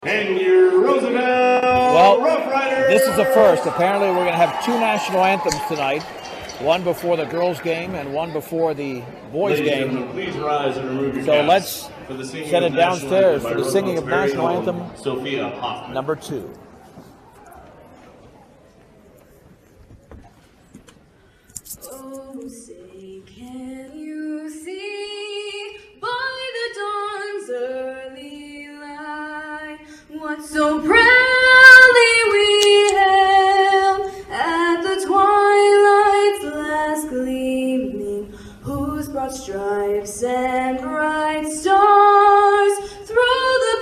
And your Roosevelt Rough Riders. This is the first. Apparently we're going to have two national anthems tonight. One before the girls' game and one before the boys' game. Please rise and remove your so let's set it downstairs for the singing of national anthem Sophia Hoffman. number 2. Oh, say, can you see by the dawn's early light what so proudly we hailed at the twilight's last gleaming, whose broad stripes and bright stars through the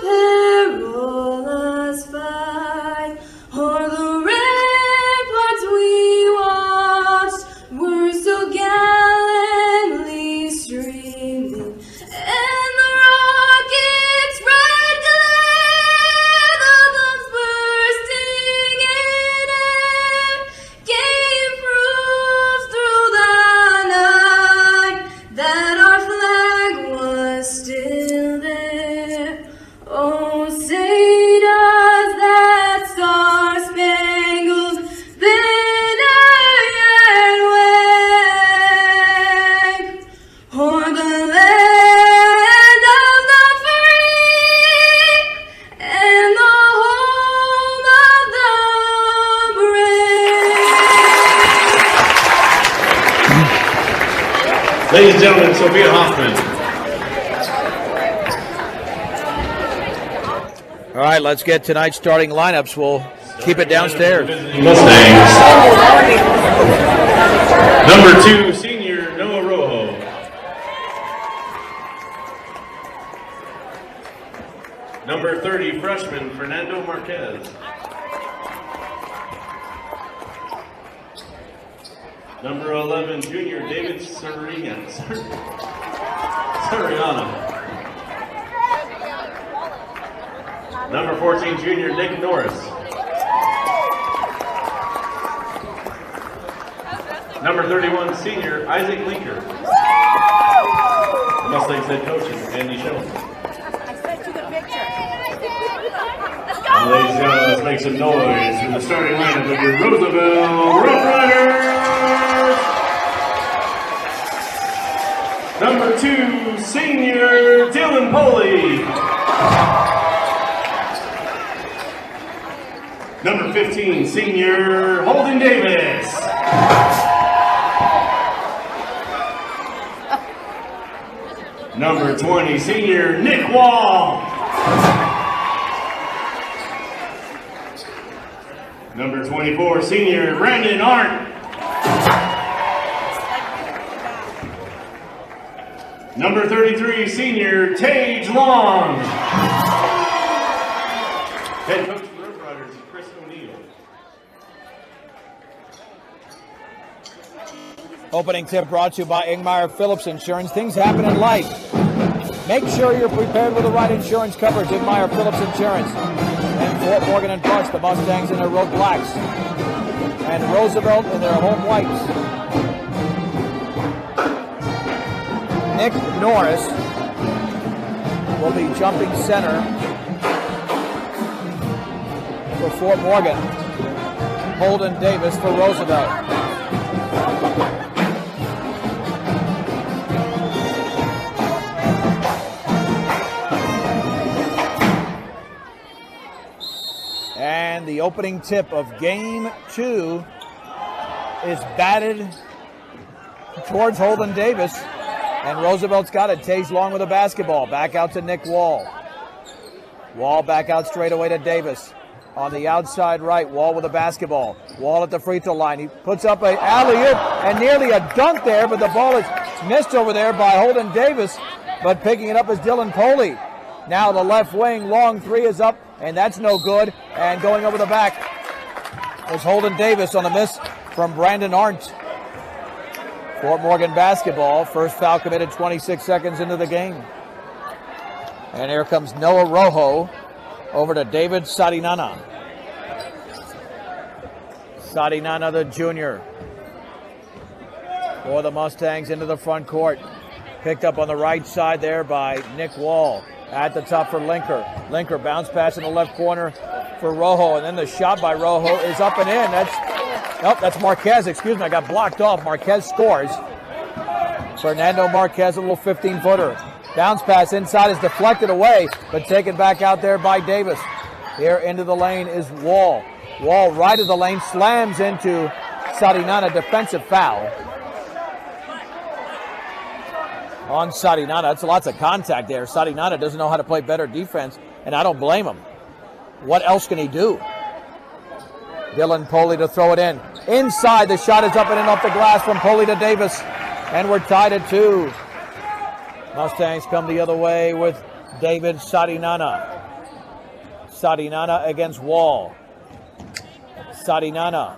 perilous fight o'er the ramparts we watched were so gallantly streaming, and the rocket's red glare, the bombs bursting in air, gave proof through the night that our flag was still there. Oh, say does that star-spangled banner yet wave o'er the land of the free and the home of the brave? Ladies and gentlemen, Sophia Hoffman. All right, let's get tonight's starting lineups. We'll keep it downstairs. Mustangs. Number 2, senior Noah Rojo. Number 30, freshman Fernando Marquez. Number 11, junior David Sariana. Number 14, junior Nick Norris. Number 31, senior Isaac Linker. The Mustangs head coach is Andy Schoen. Now, ladies and gentlemen, let's make some noise for the starting lineup of your Roosevelt Rough Riders. Number 2, senior Dylan Poley. Number 15, senior Holden Davis. Number 20, senior Nick Wall. Number 24, senior Brandon Arndt. Number 33, senior Tage Long. Head coach of the Rough Riders, Chris O'Neill. Opening tip brought to you by Ingmar Phillips Insurance. Things happen in life. Make sure you're prepared with the right insurance coverage. Ingmar Phillips Insurance. And Fort Morgan and Bucks, the Mustangs in their road blacks. And Roosevelt in their home whites. Nick Norris will be jumping center for Fort Morgan. Holden Davis for Roosevelt. And the opening tip of game 2 is batted towards Holden Davis. And Roosevelt's got it. Tage Long with a basketball. Back out to Nick Wall. Wall back out straight away to Davis. On the outside right, Wall with a basketball. Wall at the free throw line. He puts up an alley-oop and nearly a dunk there, but the ball is missed over there by Holden Davis. But picking it up is Dylan Poley. Now the left wing, long three is up, and that's no good. And going over the back is Holden Davis on the miss from Brandon Arndt. Fort Morgan basketball. First foul committed 26 seconds into the game. And here comes Noah Rojo over to David Sadinana. Sadinana, the junior, for the Mustangs into the front court. Picked up on the right side there by Nick Wall. At the top for Linker. Linker bounce pass in the left corner for Rojo, and then the shot by Rojo is up and in. That's Marquez. Excuse me, I got blocked off. Marquez scores. Fernando Marquez, a little 15-footer. Bounce pass inside is deflected away, but taken back out there by Davis. Here into the lane is Wall. Wall right of the lane, slams into Sarinana. Defensive foul on Sarinana. That's lots of contact there. Sarinana doesn't know how to play better defense, and I don't blame him. What else can he do? Dylan Poley to throw it in. Inside, the shot is up and in off the glass from Poley to Davis, and we're tied at 2. Mustangs come the other way with David Sarinana. Sarinana against Wall. Sarinana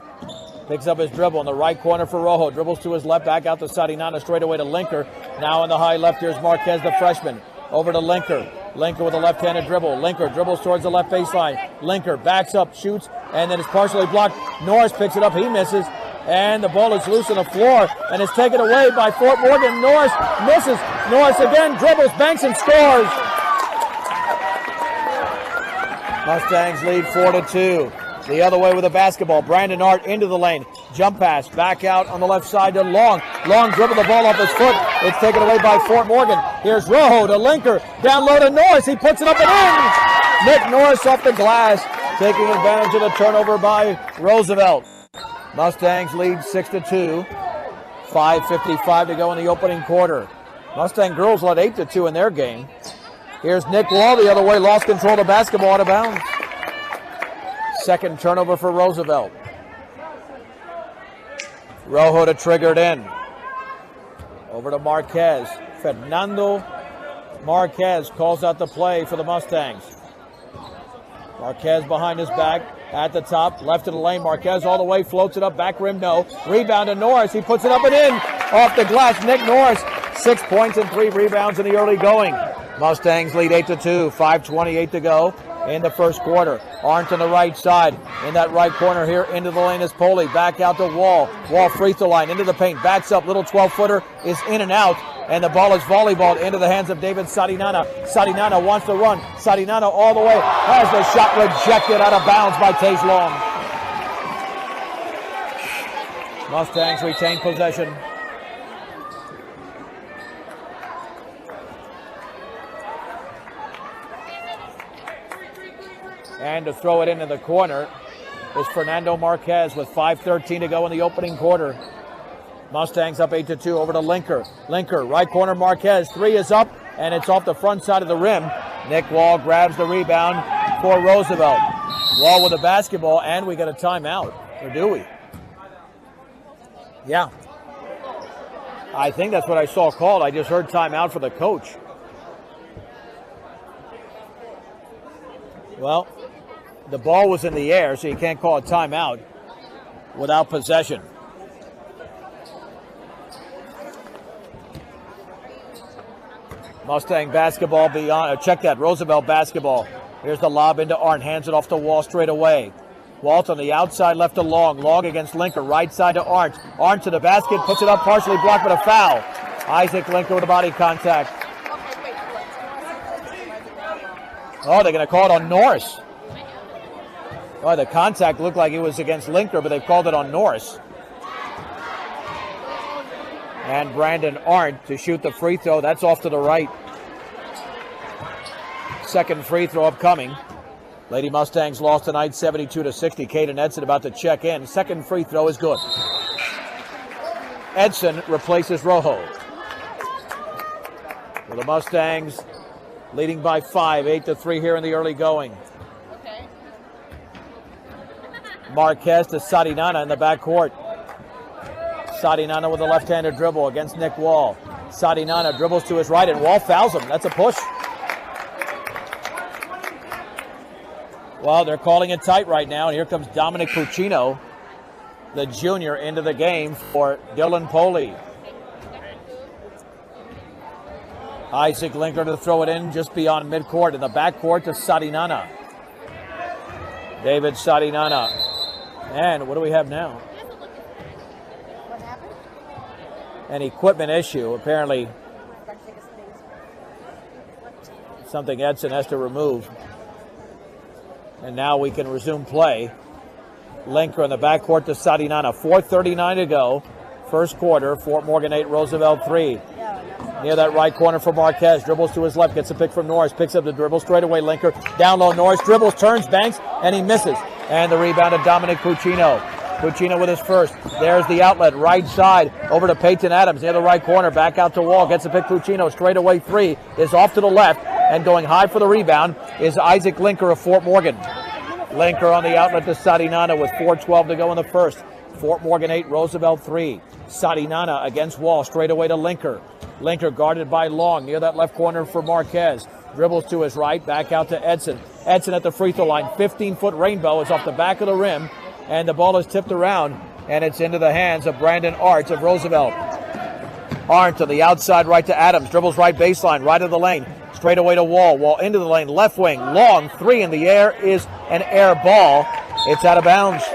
picks up his dribble in the right corner for Rojo. Dribbles to his left, back out to Sarinana, straight away to Linker. Now in the high left, here's Marquez, the freshman. Over to Linker. Linker with a left-handed dribble. Linker dribbles towards the left baseline. Linker backs up, shoots, and then is partially blocked. Norris picks it up, he misses. And the ball is loose on the floor and is taken away by Fort Morgan. Norris misses. Norris again dribbles, banks, and scores. Mustangs lead 4-2. The other way with the basketball. Brandon Art into the lane. Jump pass back out on the left side to Long. Long dribbled the ball off his foot. It's taken away by Fort Morgan. Here's Rojo to Linker. Down low to Norris. He puts it up and in. Nick Norris off the glass, taking advantage of the turnover by Roosevelt. Mustangs lead 6-2. 5:55 to go in the opening quarter. Mustang girls led 8-2 in their game. Here's Nick Wall the other way, lost control of the basketball out of bounds. Second turnover for Roosevelt. Rojo to trigger it in. Over to Marquez. Fernando Marquez calls out the play for the Mustangs. Marquez behind his back. At the top, left of the lane, Marquez all the way, floats it up, back rim, no. Rebound to Norris, he puts it up and in. Off the glass, Nick Norris, 6 points and 3 rebounds in the early going. Mustangs lead 8-2, 5:28 to go in the first quarter. Arndt on the right side, in that right corner here, into the lane is Poley, back out to Wall. Wall free throw line, into the paint, backs up, little 12-footer is in and out. And the ball is volleyballed into the hands of David Sarinana. Sarinana wants to run. Sarinana all the way. Has the shot rejected out of bounds by Taze Long. Mustangs retain possession. And to throw it into the corner is Fernando Marquez with 5:13 to go in the opening quarter. Mustangs up 8-2, over to Linker. Linker, right corner, Marquez. 3 is up, and it's off the front side of the rim. Nick Wall grabs the rebound for Roosevelt. Wall with the basketball, and we got a timeout. Or do we? Yeah. I think that's what I saw called. I just heard timeout for the coach. Well, the ball was in the air, so you can't call a timeout without possession. Mustang basketball beyond, check that, Roosevelt basketball. Here's the lob into Arndt, hands it off to Wall straight away. Walt on the outside, left to Long. Long against Linker, right side to Arndt. Arndt to the basket, puts it up, partially blocked, but a foul. Isaac Linker with a body contact. Oh, they're going to call it on Norris. Oh, the contact looked like it was against Linker, but they've called it on Norris. And Brandon Arndt to shoot the free throw. That's off to the right. Second free throw upcoming. Lady Mustangs lost tonight 72-60. Caden Edson about to check in. Second free throw is good. Edson replaces Rojo. Well, the Mustangs leading by 5, 8-3 here in the early going. Marquez to Sarinana in the backcourt. Sarinana with a left-handed dribble against Nick Wall. Sarinana dribbles to his right, and Wall fouls him. That's a push. Well, they're calling it tight right now, and here comes Dominic Puccino, the junior, into the game for Dylan Poley. Isaac Linker to throw it in just beyond midcourt, in the backcourt to Sarinana. David Sarinana. And what do we have now? An equipment issue, apparently. something Edson has to remove. And now we can resume play. Linker in the backcourt to Sadinana. 4:39 to go. First quarter, Fort Morgan 8, Roosevelt 3. Near that right corner for Marquez. Dribbles to his left, gets a pick from Norris. Picks up the dribble, straight away Linker. Down low, Norris dribbles, turns, banks, and he misses. And the rebound to Dominic Puccino. Puccino with his first. There's the outlet, right side, over to Peyton Adams. Near the right corner, back out to Wall. Gets a pick, Puccino, straight away three. Is off to the left, and going high for the rebound is Isaac Linker of Fort Morgan. Linker on the outlet to Sadinana with 4:12 to go in the first. Fort Morgan 8, Roosevelt 3. Sadinana against Wall, straight away to Linker. Linker guarded by Long near that left corner for Marquez. Dribbles to his right, back out to Edson. Edson at the free throw line. 15-foot rainbow is off the back of the rim, and the ball is tipped around, and it's into the hands of Brandon Arndt of Roosevelt. Arndt to the outside right to Adams. Dribbles right baseline, right of the lane. Straight away to Wall. Wall into the lane, left wing. Long, three in the air is an air ball. It's out of bounds.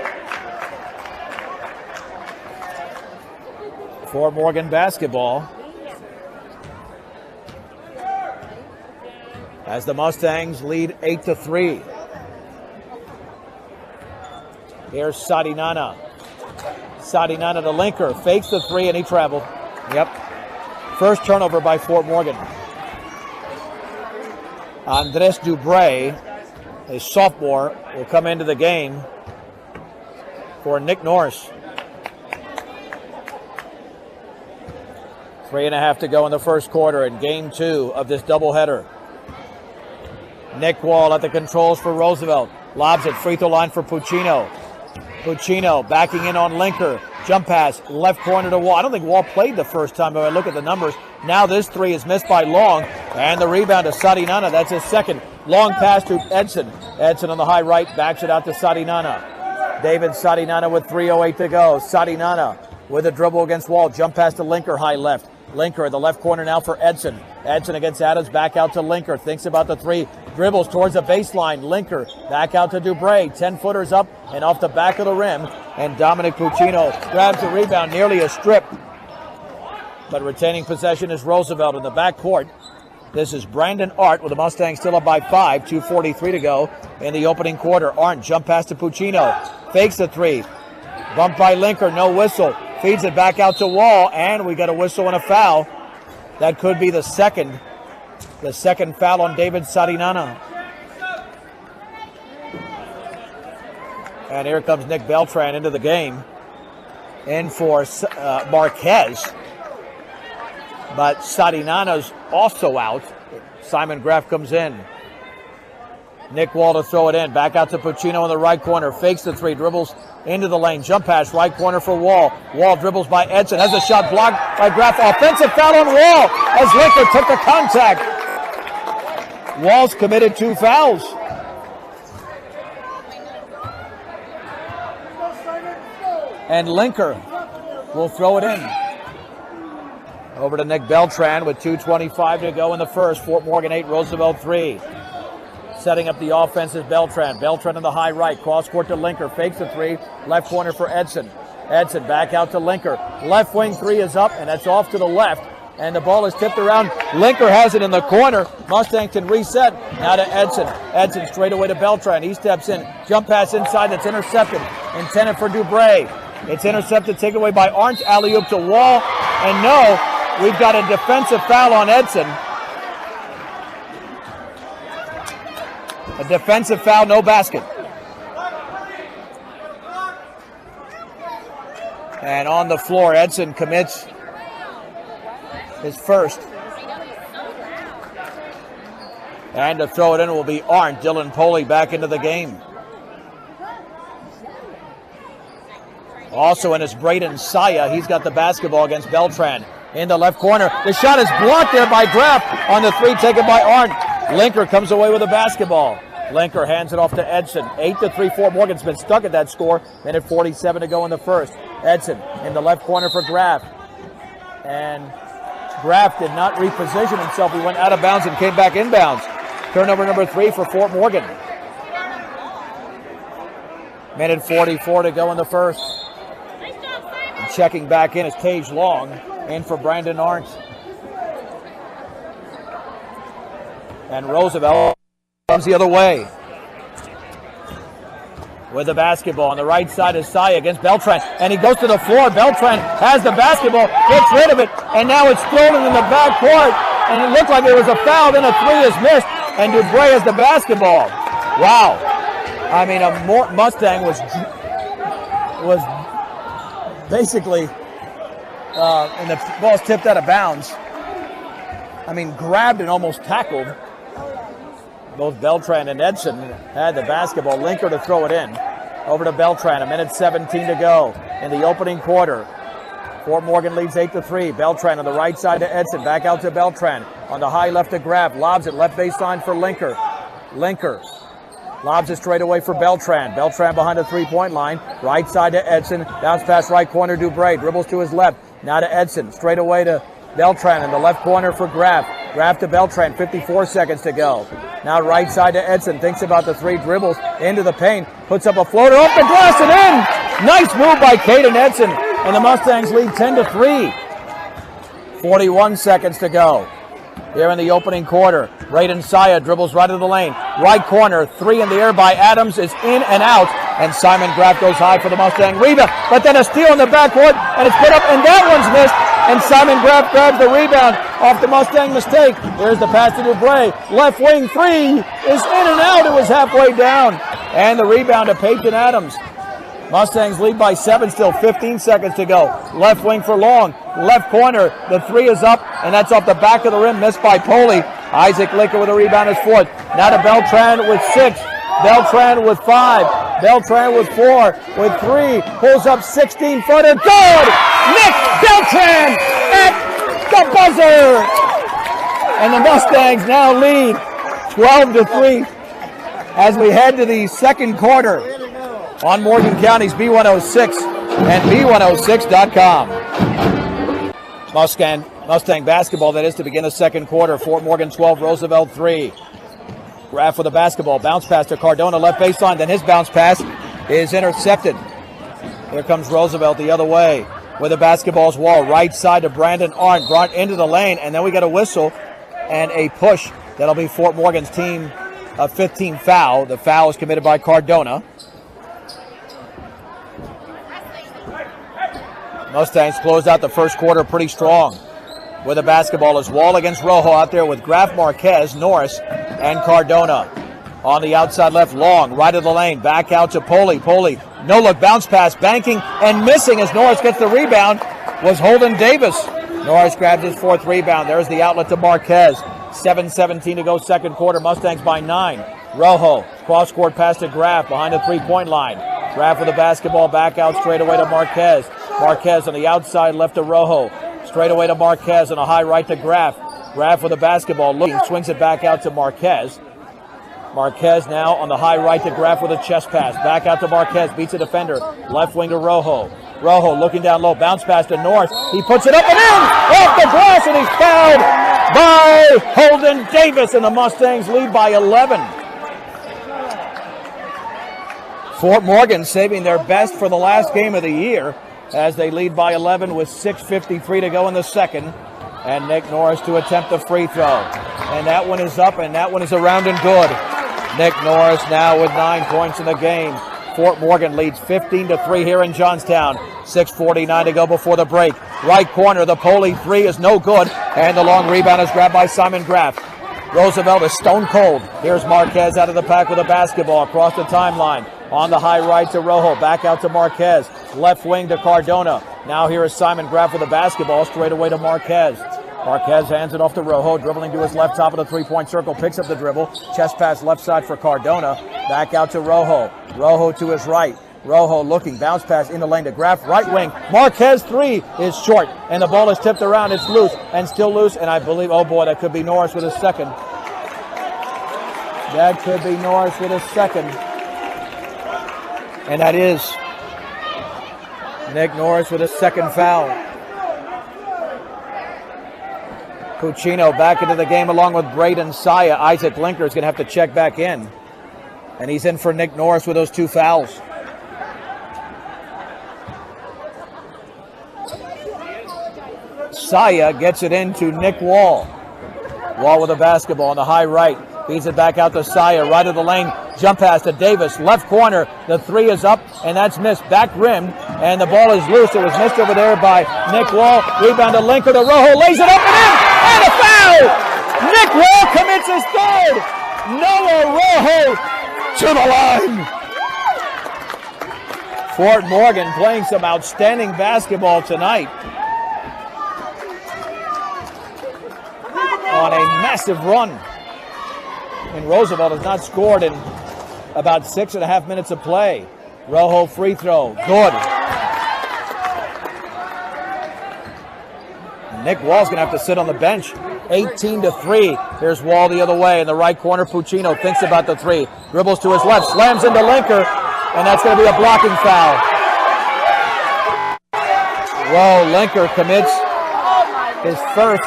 Fort Morgan basketball. As the Mustangs lead 8-3. Here's Sadinana. Sadinana to Linker. Fakes the three and he traveled. Yep. First turnover by Fort Morgan. Andres Dubray, a sophomore, will come into the game for Nick Norris. 3.5 to go in the first quarter in game 2 of this doubleheader. Nick Wall at the controls for Roosevelt. Lobs it, free throw line for Puccino. Puccino backing in on Linker. Jump pass, left corner to Wall. I don't think Wall played the first time, but I look at the numbers. Now this three is missed by Long. And the rebound to Sadinana. That's his second. Long pass to Edson. Edson on the high right, backs it out to Sadinana. David Sadinana with 3:08 to go. Sadinana with a dribble against Wall. Jump pass to Linker, high left. Linker in the left corner now for Edson. Edson against Adams, back out to Linker. Thinks about the three. Dribbles towards the baseline. Linker back out to Dubray. 10-footers up and off the back of the rim. And Dominic Puccino grabs the rebound, nearly a strip. But retaining possession is Roosevelt in the backcourt. This is Brandon Arndt with the Mustangs still up by 5. 2:43 to go in the opening quarter. Arndt jump pass to Puccino. Fakes the three. Bumped by Linker, no whistle. Feeds it back out to Wall, and we got a whistle and a foul. That could be the second foul on David Sadinana. And here comes Nick Beltran into the game. In for Marquez. But Sadinana's also out. Simon Graff comes in. Nick Wall to throw it in. Back out to Puccino in the right corner. Fakes the three. Dribbles into the lane. Jump pass. Right corner for Wall. Wall dribbles by Edson. Has a shot blocked by Graff. Offensive foul on Wall as Linker took the contact. Wall's committed 2 fouls. And Linker will throw it in. Over to Nick Beltran with 2:25 to go in the first. Fort Morgan 8, Roosevelt 3. Setting up the offense is Beltran. Beltran in the high right. Cross court to Linker. Fakes the three. Left corner for Edson. Edson back out to Linker. Left wing three is up, and that's off to the left. And the ball is tipped around. Linker has it in the corner. Mustangs can reset. Now to Edson. Edson straight away to Beltran. He steps in. Jump pass inside that's intercepted. Intended for Dubray. It's intercepted, taken away by Arndt. Alley-oop to Wall. And no, we've got a defensive foul on Edson. A defensive foul, no basket. And on the floor, Edson commits his first. And to throw it in will be Arndt. Dylan Poley back into the game. Also in is Braden Saya. He's got the basketball against Beltran. In the left corner. The shot is blocked there by Graff on the three taken by Arndt. Linker comes away with the basketball. Linker hands it off to Edson. 8-3 Fort Morgan's been stuck at that score. Minute 47 to go in the first. Edson in the left corner for Graff. And Graff did not reposition himself. He went out of bounds and came back inbounds. Turnover number 3 for Fort Morgan. Minute 44 to go in the first. And checking back in is Tage Long. In for Brandon Arndt. And Roosevelt comes the other way. With the basketball on the right side is Saya against Beltran, and he goes to the floor. Beltran has the basketball, gets rid of it, and now it's stolen in the backcourt, and it looked like it was a foul, then a three is missed, and Dubray has the basketball. Wow. I mean, a Mustang was basically, and the ball's tipped out of bounds. I mean, grabbed and almost tackled. Both Beltran and Edson had the basketball. Linker to throw it in. Over to Beltran. 1:17 to go in the opening quarter. Fort Morgan leads 8-3. Beltran on the right side to Edson. Back out to Beltran. On the high left to Graf. Lobs it left baseline for Linker. Linker lobs it straight away for Beltran. Beltran behind the three-point line. Right side to Edson. Bounce pass right corner. Dubray dribbles to his left. Now to Edson. Straight away to Beltran in the left corner for Graf. Graf to Beltran. 54 seconds to go. Now right side to Edson. Thinks about the three. Dribbles into the paint. Puts up a floater. Off the glass and in. Nice move by Caden Edson. And the Mustangs lead 10-3. 41 seconds to go. Here in the opening quarter. Braden Saya dribbles right of the lane. Right corner. Three in the air by Adams is in and out. And Simon Graf goes high for the Mustang rebound. But then a steal in the backcourt. And it's put up. And that one's missed. And Simon Graf grabs the rebound off the Mustang mistake. There's the pass to Dubray. Left wing three is in and out. It was halfway down. And the rebound to Peyton Adams. Mustangs lead by 7, still 15 seconds to go. Left wing for Long. Left corner. The three is up, and that's off the back of the rim. Missed by Poley. Isaac Linker with a rebound is fourth. Now to Beltran with 6. Beltran with 5. Beltran with 4. With 3. Pulls up 16-footer. Good! Nick Beltran at the buzzer! And the Mustangs now lead 12-3 as we head to the second quarter on Morgan County's B106 and B106.com. Mustang basketball, that is, to begin the second quarter. Fort Morgan 12, Roosevelt 3. Graf with the basketball. Bounce pass to Cardona, left baseline. Then his bounce pass is intercepted. Here comes Roosevelt the other way with the basketball's wall. Right side to Brandon Arndt. Brought into the lane, and then we got a whistle and a push. That'll be Fort Morgan's team 15 foul. The foul is committed by Cardona. Mustangs closed out the first quarter pretty strong. With the basketball is Wall against Rojo out there with Graf, Marquez, Norris, and Cardona. On the outside left, Long, right of the lane, back out to Poley. Poley, no-look bounce pass, banking and missing as Norris gets the rebound, was Holden Davis. Norris grabs his fourth rebound. There's the outlet to Marquez. 7:17 to go second quarter. Mustangs by 9. Rojo, cross-court pass to Graf behind the three-point line. Graf with the basketball, back out straight away to Marquez. Marquez on the outside left to Rojo. Straight away to Marquez on a high right to Graf. Graf with the basketball, looking, swings it back out to Marquez. Marquez now on the high right to Graf with a chest pass. Back out to Marquez, beats a defender. Left wing to Rojo. Rojo looking down low, bounce pass to Norris. He puts it up and in! Off the glass, and he's fouled by Holden Davis, and the Mustangs lead by 11. Fort Morgan saving their best for the last game of the year as they lead by 11 with 6:53 to go in the second. And Nick Norris to attempt the free throw. And that one is up, and that one is around and good. Nick Norris now with 9 points in the game. Fort Morgan leads 15-3 here in Johnstown. 6:49 to go before the break. Right corner, the Poley three is no good. And the long rebound is grabbed by Simon Graf. Roosevelt is stone cold. Here's Marquez out of the pack with a basketball across the timeline. On the high right to Rojo. Back out to Marquez. Left wing to Cardona. Now here is Simon Graf with the basketball straight away to Marquez. Marquez hands it off to Rojo. Dribbling to his left top of the three-point circle. Picks up the dribble. Chest pass left side for Cardona. Back out to Rojo. Rojo to his right. Rojo looking. Bounce pass in the lane to Graf. Right wing. Marquez three is short. And the ball is tipped around. It's loose and still loose. And I believe, oh boy, that could be Norris with a second. That could be Norris with a second. And that is Nick Norris with a second foul. Cucino back into the game along with Braden Saya. Isaac Linker is going to have to check back in. And he's in for Nick Norris with those 2 fouls. Saya gets it into Nick Wall. Wall with the basketball on the high right. Feeds it back out to Saya, right of the lane. Jump pass to Davis, left corner. The three is up, and that's missed. Back rimmed, and the ball is loose. It was missed over there by Nick Wall. Rebound to Linker to Rojo, lays it up and in, and a foul! Nick Wall commits his third. Noah Rojo to the line. Fort Morgan playing some outstanding basketball tonight. On a massive run. And Roosevelt has not scored in about 6.5 minutes of play. Rojo free throw, good. Nick Wall's going to have to sit on the bench. 18-3. Here's Wall the other way in the right corner. Puccino thinks about the three. Dribbles to his left, slams into Linker, and that's going to be a blocking foul. Whoa, Linker commits his first.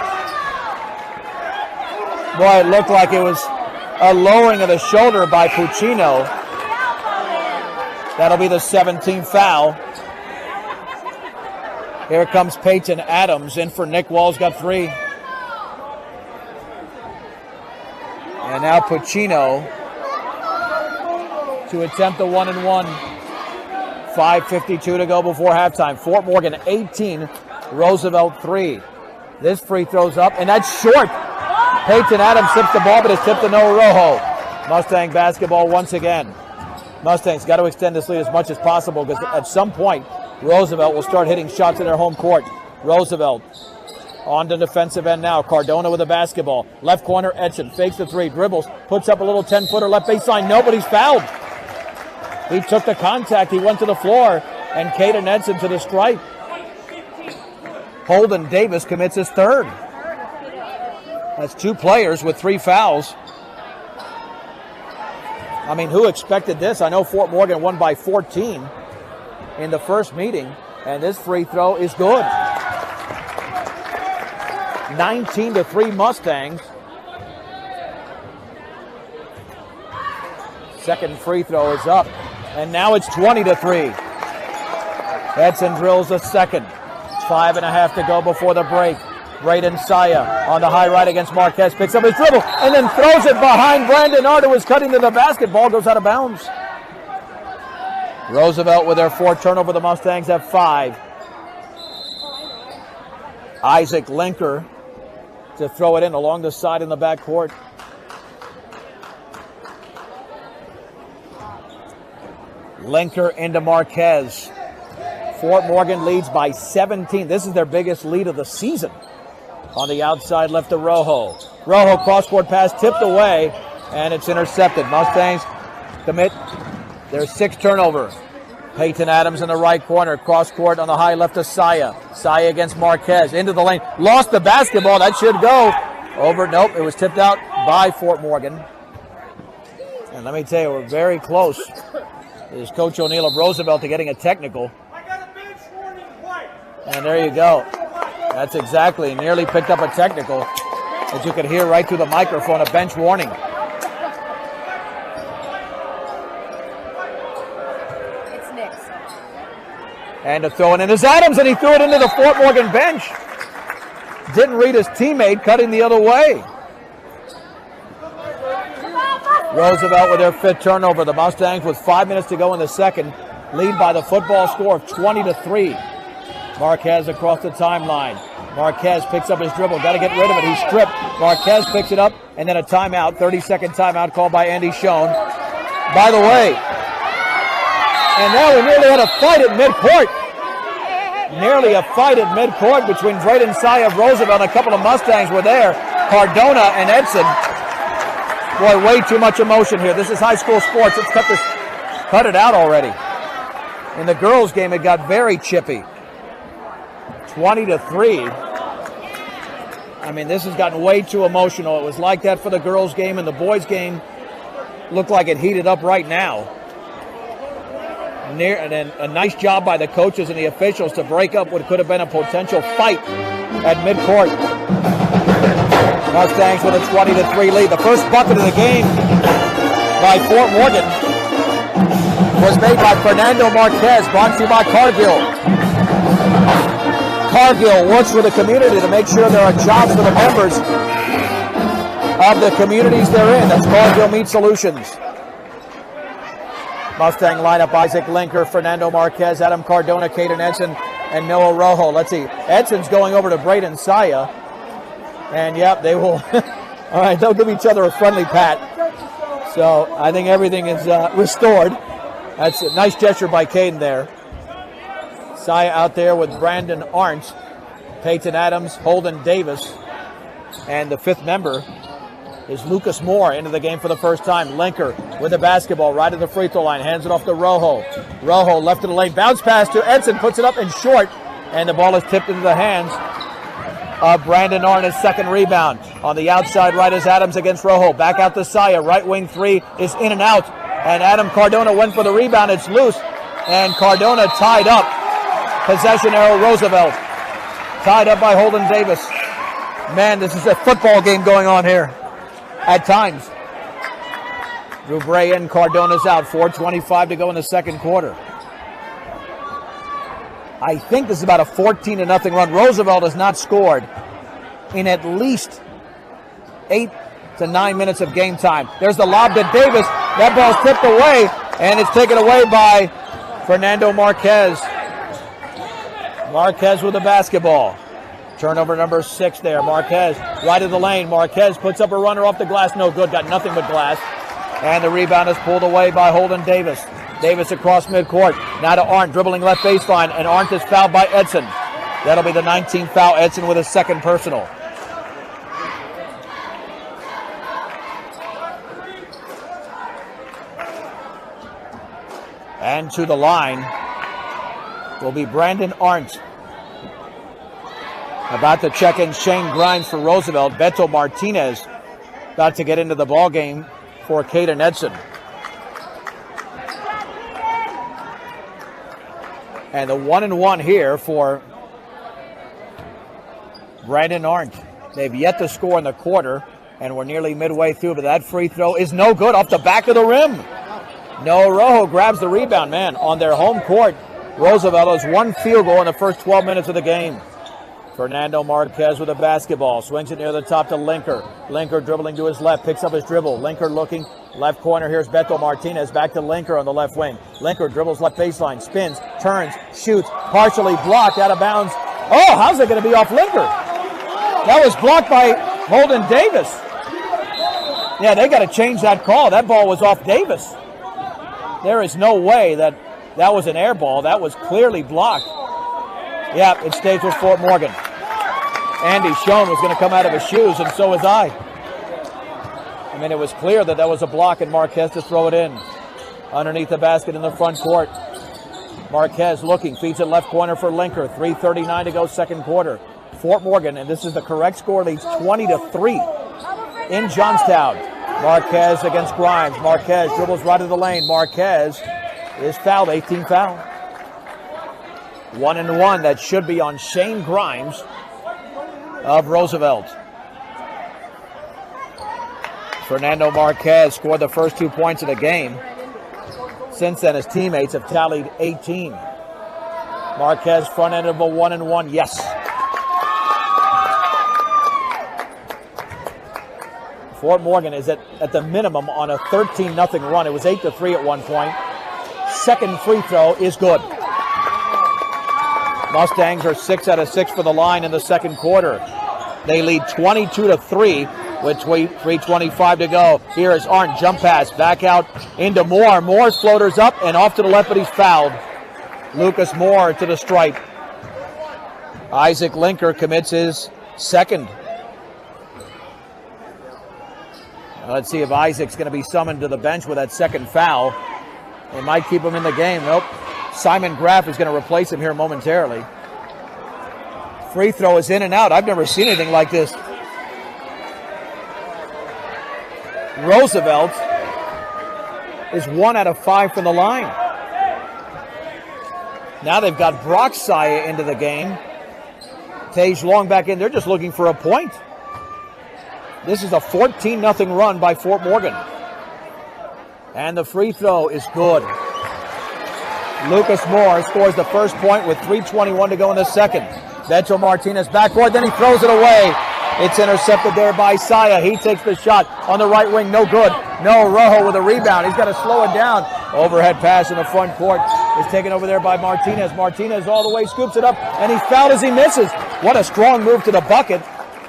Boy, it looked like it was a lowering of the shoulder by Puccino. That'll be the 17th foul. Here comes Peyton Adams in for Nick Wall's got three. And now Puccino to attempt the 1-and-1. 5:52 to go before halftime. Fort Morgan 18, Roosevelt 3. This free throw's up, and that's short. Peyton Adams tips the ball, but it's tipped to Noah Rojo. Mustang basketball once again. Mustangs got to extend this lead as much as possible because at some point, Roosevelt will start hitting shots in their home court. Roosevelt on the defensive end now. Cardona with the basketball. Left corner, Edson fakes the three, dribbles, puts up a little 10-footer left baseline. Nobody's fouled. He took the contact. He went to the floor, and Caden Edson to the stripe. Holden Davis commits his third. That's two players with three fouls. I mean, who expected this? I know Fort Morgan won by 14 in the first meeting, and this free throw is good. 19-3 Mustangs. Second free throw is up, and now it's 20-3. Edson drills a second. 5.5 to go before the break. Braden Saya on the high right against Marquez. Picks up his dribble and then throws it behind Brandon Arter, who was cutting to the basketball. Goes out of bounds. Roosevelt with their fourth turnover. The Mustangs have 5. Isaac Linker to throw it in along the side in the backcourt. Linker into Marquez. Fort Morgan leads by 17. This is their biggest lead of the season. On the outside left to Rojo. Rojo cross-court pass tipped away, and it's intercepted. Mustangs commit their 6th turnover. Peyton Adams in the right corner. Cross-court on the high left to Saya. Saya against Marquez. Into the lane. Lost the basketball. That should go over. Nope, it was tipped out by Fort Morgan. And let me tell you, we're very close. Is Coach O'Neill of Roosevelt to getting a technical. And there you go. That's exactly, nearly picked up a technical, as you could hear right through the microphone, a bench warning. It's Nick's. And to throw it in is Adams, and he threw it into the Fort Morgan bench. Didn't read his teammate, cutting the other way. Roosevelt with their 5th turnover. The Mustangs with 5 minutes to go in the second, lead by the football score of 20-3. Marquez across the timeline. Marquez picks up his dribble. Got to get rid of it. He's stripped. Marquez picks it up, and then a timeout. 30-second timeout called by Andy Schoen. By the way, and now we nearly had a fight at midcourt. Nearly a fight at midcourt between Braden Saya of Roosevelt and a couple of Mustangs were there. Cardona and Edson. Boy, way too much emotion here. This is high school sports. Let's cut it out already. In the girls' game, it got very chippy. 20-3. I mean, this has gotten way too emotional. It was like that for the girls' game, and the boys' game looked like it heated up right now. And a nice job by the coaches and the officials to break up what could have been a potential fight at midcourt. Mustangs with a 20-3 lead. The first bucket of the game by Fort Morgan was made by Fernando Marquez, brought to you by Cargill. Cargill works with the community to make sure there are jobs for the members. of the communities they're in. That's Cargill Meat Solutions. Mustang lineup: Isaac Linker, Fernando Marquez, Adam Cardona, Caden Edson, and Noah Rojo. Let's see. Edson's going over to Braden Saya. And, yep, they will. All right, they'll give each other a friendly pat. So I think everything is restored. That's a nice gesture by Caden there. Saya out there with Brandon Arndt, Peyton Adams, Holden Davis, and the fifth member is Lucas Moore into the game for the first time. Linker with the basketball right at the free throw line, hands it off to Rojo. Rojo left of the lane, bounce pass to Edson, puts it up in short, and the ball is tipped into the hands of Brandon Arnett's second rebound. On the outside right is Adams against Rojo. Back out to Saya. Right wing three is in and out. And Adam Cardona went for the rebound. It's loose. And Cardona tied up. Possession arrow Roosevelt. Tied up by Holden Davis. Man, this is a football game going on here at times. Roubre and Cardona's out. 4:25 to go in the second quarter. I think this is about a 14-0 run. Roosevelt has not scored in at least 8 to 9 minutes of game time. There's the lob to Davis. That ball's tipped away, and it's taken away by Fernando Marquez. Marquez with the basketball. Turnover number 6 there. Marquez right of the lane. Marquez puts up a runner off the glass. No good. Got nothing but glass. And the rebound is pulled away by Holden Davis. Davis across midcourt. Now to Arndt, dribbling left baseline, and Arndt is fouled by Edson. That'll be the 19th foul. Edson with his second personal. And to the line will be Brandon Arndt. About to check in Shane Grimes for Roosevelt. Beto Martinez about to get into the ball game for Caden Edson. And the 1-1 here for Brandon Arndt. They've yet to score in the quarter, and we're nearly midway through, but that free throw is no good off the back of the rim. Noah Rojo grabs the rebound, man. On their home court, Roosevelt has one field goal in the first 12 minutes of the game. Fernando Marquez with the basketball. Swings it near the top to Linker. Linker dribbling to his left, picks up his dribble. Linker looking left corner. Here's Beto Martinez back to Linker on the left wing. Linker dribbles left baseline, spins, turns, shoots, partially blocked, out of bounds. Oh, how's it going to be off Linker? That was blocked by Holden Davis. Yeah, they got to change that call. That ball was off Davis. There is no way that was an air ball. That was clearly blocked. Yeah, it stays with Fort Morgan. Andy Schoen was going to come out of his shoes, and so was I. I mean, it was clear that was a block, and Marquez to throw it in. Underneath the basket in the front court. Marquez looking, feeds it left corner for Linker. 3:39 to go second quarter. Fort Morgan, and this is the correct score, leads 20-3 in Johnstown. Marquez against Grimes. Marquez dribbles right of the lane. Marquez is fouled, 18th foul. 1-1, that should be on Shane Grimes of Roosevelt. Fernando Marquez scored the first 2 points of the game. Since then, his teammates have tallied 18. Marquez front end of a 1-1, yes. Fort Morgan is at the minimum on a 13-0 run. It was 8-3 at one point. Second free throw is good. Mustangs are 6 out of 6 for the line in the second quarter. They lead 22-3 with 3:25 to go. Here is Arndt, jump pass, back out into Moore. Moore's floater's up and off to the left, but he's fouled. Lucas Moore to the stripe. Isaac Linker commits his second. Let's see if Isaac's going to be summoned to the bench with that second foul. They might keep him in the game. Nope. Simon Graff is going to replace him here momentarily. Free throw is in and out. I've never seen anything like this. Roosevelt is 1 out of 5 from the line. Now they've got Brock Saya into the game. Tage Long back in. They're just looking for a point. This is a 14-0 run by Fort Morgan. And the free throw is good. Lucas Moore scores the first point with 3:21 to go in the second. Beto Martinez backboard, then he throws it away. It's intercepted there by Saya. He takes the shot on the right wing. No good. No, Rojo with a rebound. He's got to slow it down. Overhead pass in the front court is taken over there by Martinez. Martinez all the way scoops it up, and he's fouled as he misses. What a strong move to the bucket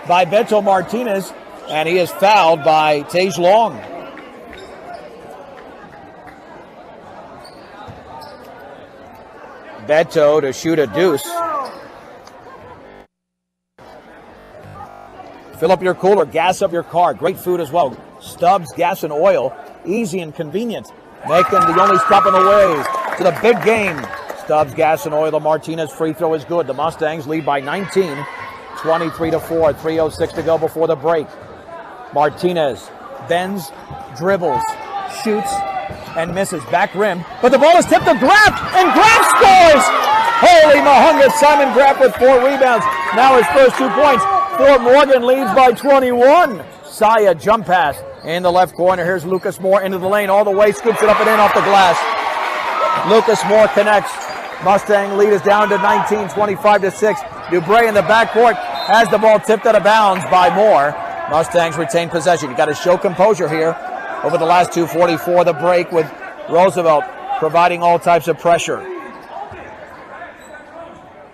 by Beto Martinez, and he is fouled by Tage Long. Beto to shoot a deuce. Fill up your cooler, gas up your car. Great food as well. Stubbs Gas and Oil, easy and convenient. Make them the only stop on the way to the big game. Stubbs Gas and Oil. The Martinez free throw is good. The Mustangs lead by 19, 23-4. 3:06 to go before the break. Martinez bends, dribbles, shoots, and misses. Back rim, but the ball is tipped to Graff, and Graff scores! Holy Mahunga, Simon Graff with 4 rebounds. Now his first 2 points. Fort Morgan leads by 21. Saya jump pass in the left corner. Here's Lucas Moore into the lane all the way, scoops it up and in off the glass. Lucas Moore connects. Mustang lead is down to 19, 25-6. Dubray in the backcourt has the ball tipped out of bounds by Moore. Mustangs retain possession. You got to show composure here over the last 2:44 the break, with Roosevelt providing all types of pressure.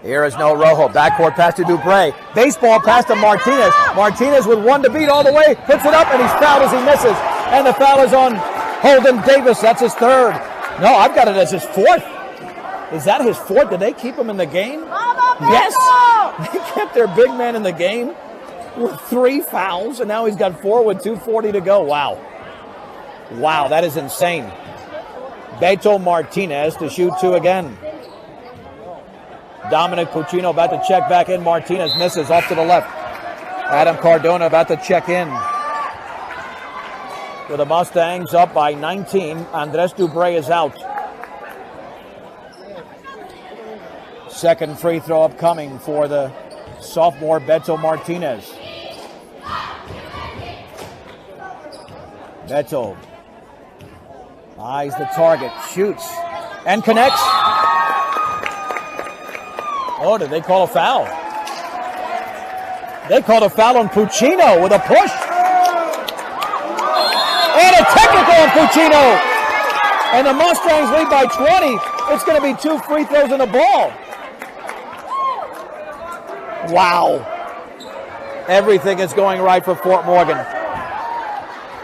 Here is no Rojo. Backcourt pass to Dubray. Baseball pass to Martinez. Martinez with 1 to beat all the way. Puts it up and he's fouled as he misses. And the foul is on Holden Davis. That's his 3rd. No, I've got it as his 4th. Is that his 4th? Did they keep him in the game? Yes. They kept their big man in the game with 3 fouls. And now he's got 4 with 2:40 to go. Wow. Wow, that is insane. Beto Martinez to shoot 2 again. Dominic Puccino about to check back in. Martinez misses off to the left. Adam Cardona about to check in. With the Mustangs up by 19. Andres Dubray is out. Second free throw upcoming for the sophomore Beto Martinez. Beto eyes the target, shoots, and connects. Oh, did they call a foul? They called a foul on Puccino with a push. And a technical on Puccino. And the Mustangs lead by 20. It's going to be 2 free throws in the ball. Wow. Everything is going right for Fort Morgan.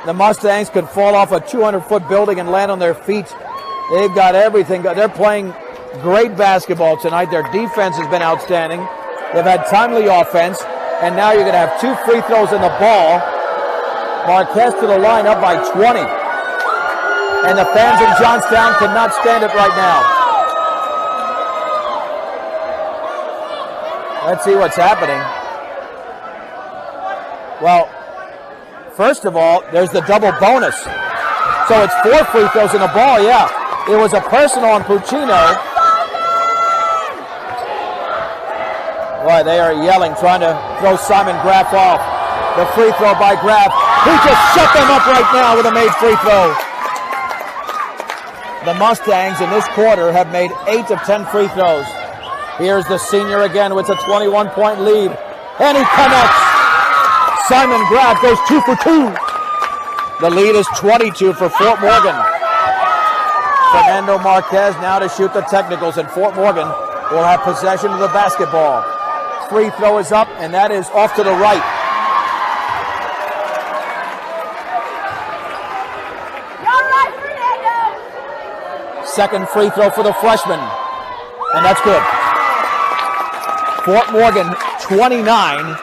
The Mustangs could fall off a 200-foot building and land on their feet. They've got everything. They're playing great basketball tonight. Their defense has been outstanding. They've had timely offense. And now you're going to have 2 free throws in the ball. Marquez to the line up by 20. And the fans in Johnstown cannot stand it right now. Let's see what's happening. Well, first of all, there's the double bonus. So it's 4 free throws in the ball, yeah. It was a personal on Puccino. Boy, they are yelling, trying to throw Simon Graff off. The free throw by Graff. He just shut them up right now with a made free throw. The Mustangs in this quarter have made 8 of 10 free throws. Here's the senior again with a 21-point lead. And he connects. Simon Graff goes 2 for 2. The lead is 22 for Fort Morgan. Fernando Marquez now to shoot the technicals, and Fort Morgan will have possession of the basketball. Free throw is up, and that is off to the right. Second free throw for the freshman, and that's good. Fort Morgan 29,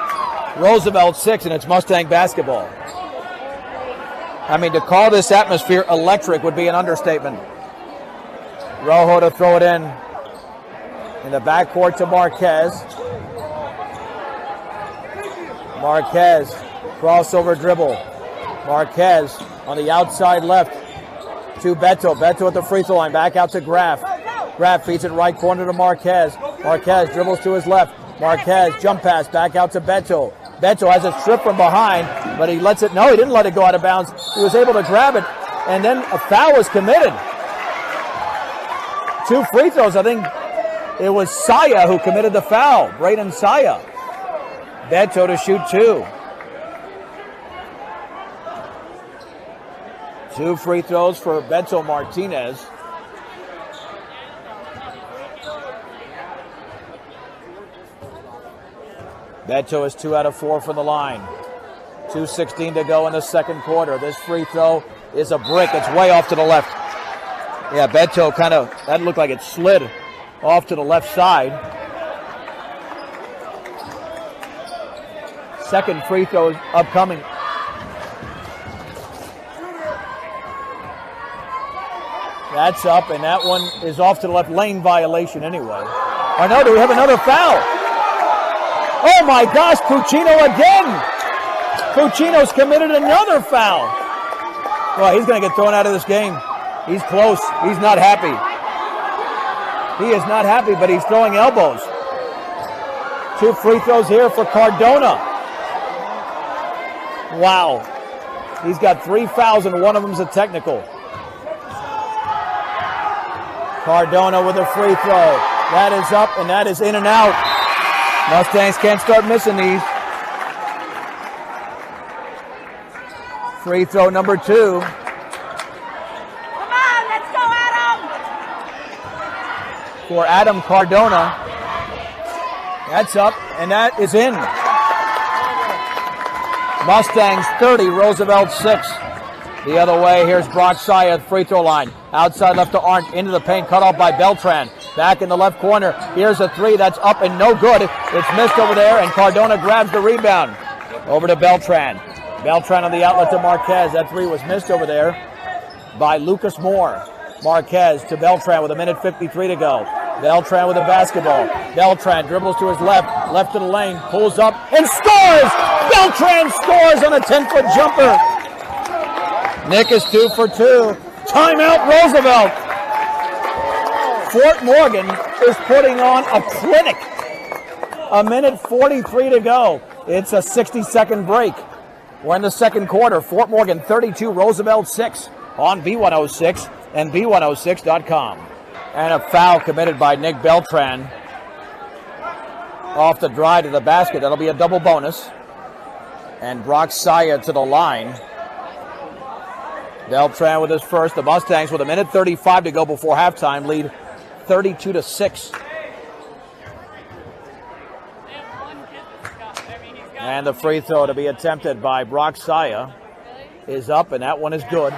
Roosevelt 6, and it's Mustang basketball. I mean, to call this atmosphere electric would be an understatement. Rojo to throw it in the backcourt to Marquez. Marquez, crossover dribble. Marquez on the outside left to Beto. Beto at the free throw line, back out to Graff. Graff feeds it right corner to Marquez. Marquez dribbles to his left. Marquez jump pass back out to Beto. Beto has a strip from behind, but he lets it, no, he didn't let it go out of bounds. He was able to grab it, and then a foul was committed. 2 free throws. I think it was Saya who committed the foul, Braden Saya. Beto to shoot 2. 2 free throws for Beto Martinez. Beto is 2 out of 4 from the line. 2:16 to go in the second quarter. This free throw is a brick. It's way off to the left. Yeah, Beto that looked like it slid off to the left side. Second free throw is upcoming. That's up, and that one is off to the left. Lane violation anyway. Oh no, do we have another foul? Oh my gosh, Puccino again! Puccino's committed another foul. Well, he's going to get thrown out of this game. He's close. He's not happy. He is not happy, but he's throwing elbows. 2 free throws here for Cardona. Wow. He's got 3 fouls, and one of them's a technical. Cardona with a free throw. That is up, and that is in and out. Mustangs can't start missing these. Free throw number 2. Come on, let's go, Adam! For Adam Cardona. That's up, and that is in. Mustangs 30, Roosevelt 6. The other way, here's Brock Saya, free throw line. Outside left to Arndt, into the paint, cut off by Beltran. Back in the left corner, here's a 3 that's up and no good. It's missed over there, and Cardona grabs the rebound. Over to Beltran. Beltran on the outlet to Marquez. That 3 was missed over there by Lucas Moore. Marquez to Beltran with 1:53 to go. Beltran with the basketball. Beltran dribbles to his left to the lane, pulls up and scores! Beltran scores on a 10-foot jumper. Nick is 2 for 2. Timeout, Roosevelt. Fort Morgan is putting on a clinic. 1:43 to go. It's a 60-second break. We're in the second quarter. Fort Morgan 32, Roosevelt 6 on B106 and B106.com. And a foul committed by Nick Beltran off the drive to the basket. That'll be a double bonus. And Brock Saya to the line. Beltran with his first. The Mustangs with 1:35 to go before halftime lead 32-6. And the free throw to be attempted by Brock Saya is up, and that one is good.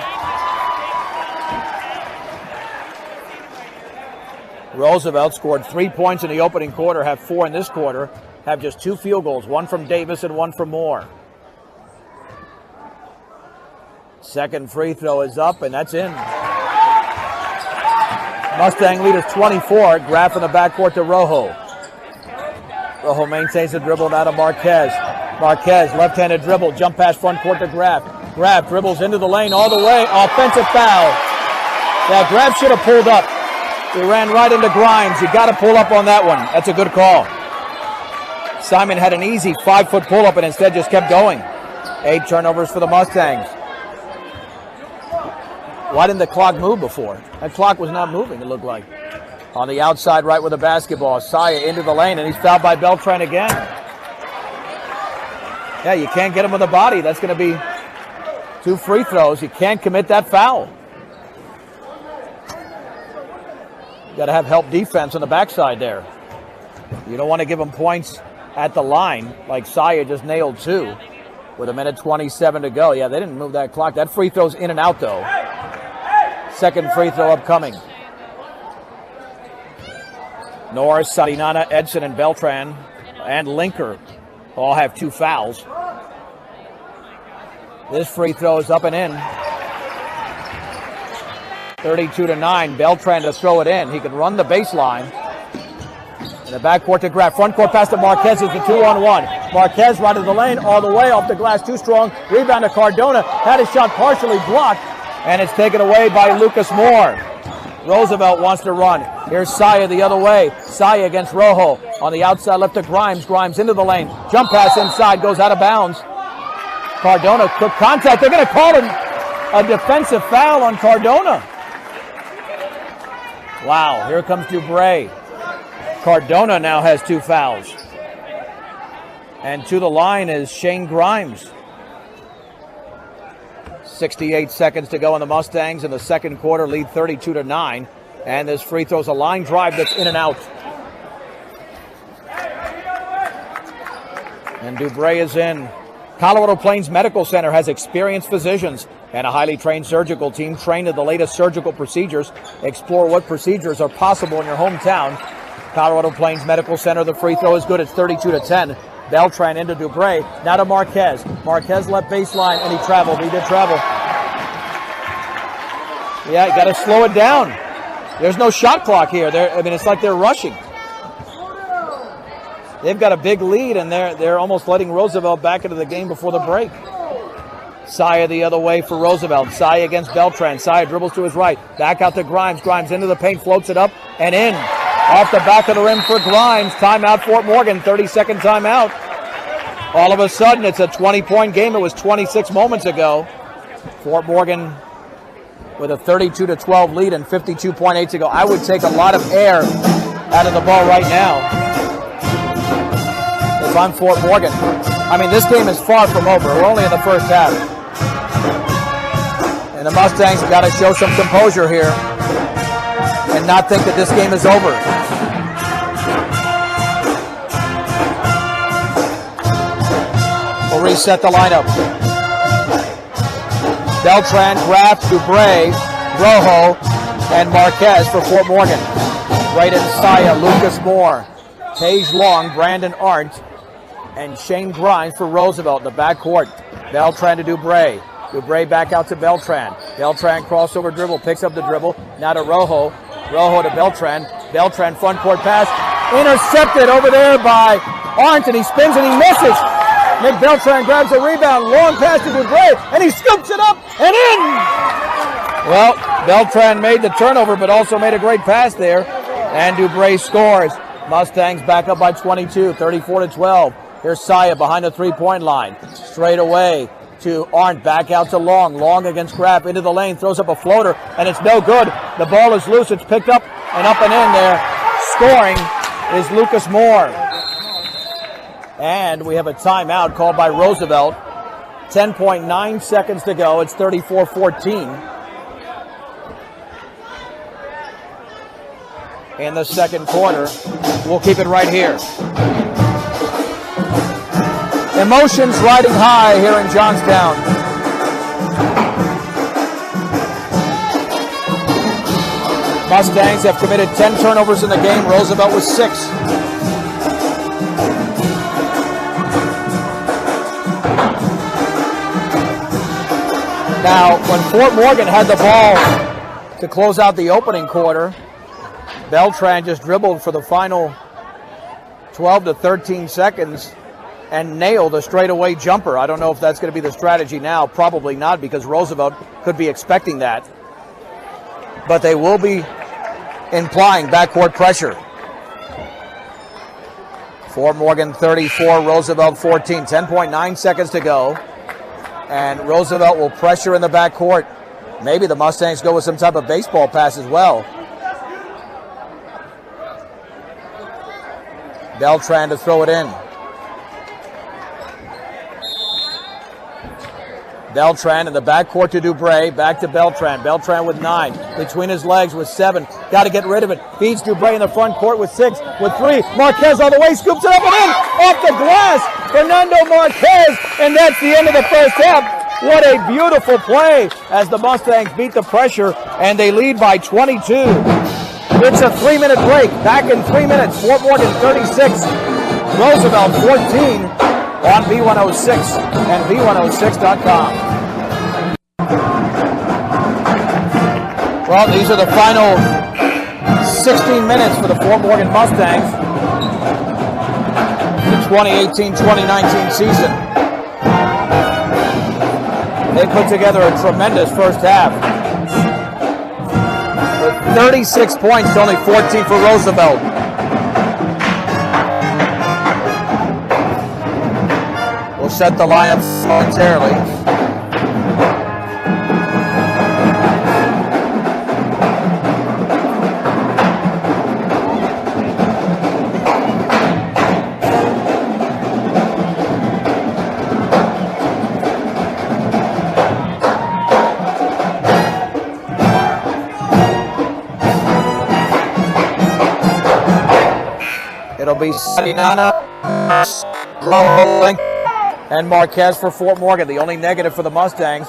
Roosevelt scored 3 points in the opening quarter, have 4 in this quarter, have just 2 field goals, 1 from Davis and 1 from Moore. Second free throw is up, and that's in. Mustang lead is 24. Graf in the backcourt to Rojo. Rojo maintains the dribble now to Marquez. Marquez, left-handed dribble, jump pass front court to Graf. Graf dribbles into the lane all the way. Offensive foul. Yeah, Graf should have pulled up. He ran right into Grimes. You got to pull up on that one. That's a good call. Simon had an easy 5-foot pull-up and instead just kept going. 8 turnovers for the Mustangs. Why didn't the clock move before? That clock was not moving, it looked like. On the outside right with the basketball. Saya into the lane, and he's fouled by Beltran again. Yeah, you can't get him with the body. That's going to be 2 free throws. You can't commit that foul. You got to have help defense on the backside there. You don't want to give him points at the line like Saya just nailed 2 with 1:27 to go. Yeah, they didn't move that clock. That free throw's in and out, though. Second free throw upcoming. Norris, Sarinana, Edson, and Beltran, and Linker all have 2 fouls. This free throw is up and in. 32-9. Beltran to throw it in. He can run the baseline. In the backcourt to Graf. Front court pass to Marquez. It's a 2-on-1. Marquez right of the lane, all the way off the glass. Too strong. Rebound to Cardona. Had his shot partially blocked, and it's taken away by Lucas Moore. Roosevelt wants to run. Here's Saya the other way. Saya against Rojo. On the outside left to Grimes. Grimes into the lane. Jump pass inside. Goes out of bounds. Cardona took contact. They're going to call a defensive foul on Cardona. Wow, here comes Dubre. Cardona now has 2 fouls. And to the line is Shane Grimes. 68 seconds to go in the Mustangs in the second quarter, lead 32-9. And this free throw's a line drive that's in and out. And Dubray is in. Colorado Plains Medical Center has experienced physicians and a highly trained surgical team trained in the latest surgical procedures. Explore what procedures are possible in your hometown. Colorado Plains Medical Center, the free throw is good. It's 32-10. Beltran into Dubray. Now to Marquez. Marquez left baseline, and he traveled. He did travel. Yeah, you got to slow it down. There's no shot clock here. It's like they're rushing. They've got a big lead, and they're almost letting Roosevelt back into the game before the break. Saya the other way for Roosevelt. Saya against Beltran. Saya dribbles to his right. Back out to Grimes. Grimes into the paint, floats it up, and in. Off the back of the rim for Grimes. Timeout, Fort Morgan. 30-second timeout. All of a sudden, it's a 20-point game. It was 26 moments ago. Fort Morgan with a 32-12 lead and 52.8 to go. I would take a lot of air out of the ball right now if I'm Fort Morgan. I mean, this game is far from over. We're only in the first half. And the Mustangs got to show some composure here and not think that this game is over. We'll reset the lineup. Beltran, Graff, Dubray, Rojo, and Marquez for Fort Morgan. Braden Saya, Lucas Moore, Tage Long, Brandon Arndt, and Shane Grimes for Roosevelt in the backcourt. Beltran to Dubray. Dubray back out to Beltran. Beltran crossover dribble, picks up the dribble. Now to Rojo. Rojo to Beltran. Beltran front court pass. Intercepted over there by Arndt, and he spins and he misses. Nick Beltran grabs a rebound, long pass to Dubray, and he scoops it up and in! Well, Beltran made the turnover, but also made a great pass there, and Dubray scores. Mustangs back up by 22, 34-12. Here's Saya behind the three-point line. Straight away to Arndt, back out to Long. Long against Graff, into the lane, throws up a floater, and it's no good. The ball is loose, it's picked up and in there. Scoring is Lucas Moore. And we have a timeout called by Roosevelt. 10.9 seconds to go. It's 34-14. In the second quarter. We'll keep it right here. Emotions riding high here in Johnstown. Mustangs have committed 10 turnovers in the game. Roosevelt with 6. Now, when Fort Morgan had the ball to close out the opening quarter, Beltran just dribbled for the final 12 to 13 seconds and nailed a straightaway jumper. I don't know if that's going to be the strategy now. Probably not, because Roosevelt could be expecting that. But they will be implying backcourt pressure. Fort Morgan 34, Roosevelt 14. 10.9 seconds to go. And Roosevelt will pressure in the backcourt. Maybe the Mustangs go with some type of baseball pass as well. Beltran to throw it in. Beltran in the backcourt to Dubray. Back to Beltran. Beltran with 9. Between his legs with 7. Got to get rid of it. Feeds Dubray in the front court with 6. With 3. Marquez all the way. Scoops it up and in. Off the glass. Fernando Marquez. And that's the end of the first half. What a beautiful play as the Mustangs beat the pressure and they lead by 22. It's a 3-minute break. Back in 3 minutes. Fort Morgan 36. Roosevelt 14. On V106 and V106.com. Well, these are the final 16 minutes for the Fort Morgan Mustangs. The 2018-2019 season. They put together a tremendous first half. With 36 points to only 14 for Roosevelt. We'll set the lineup momentarily. It'll be Sadinana, Rojo, and Marquez for Fort Morgan. The only negative for the Mustangs,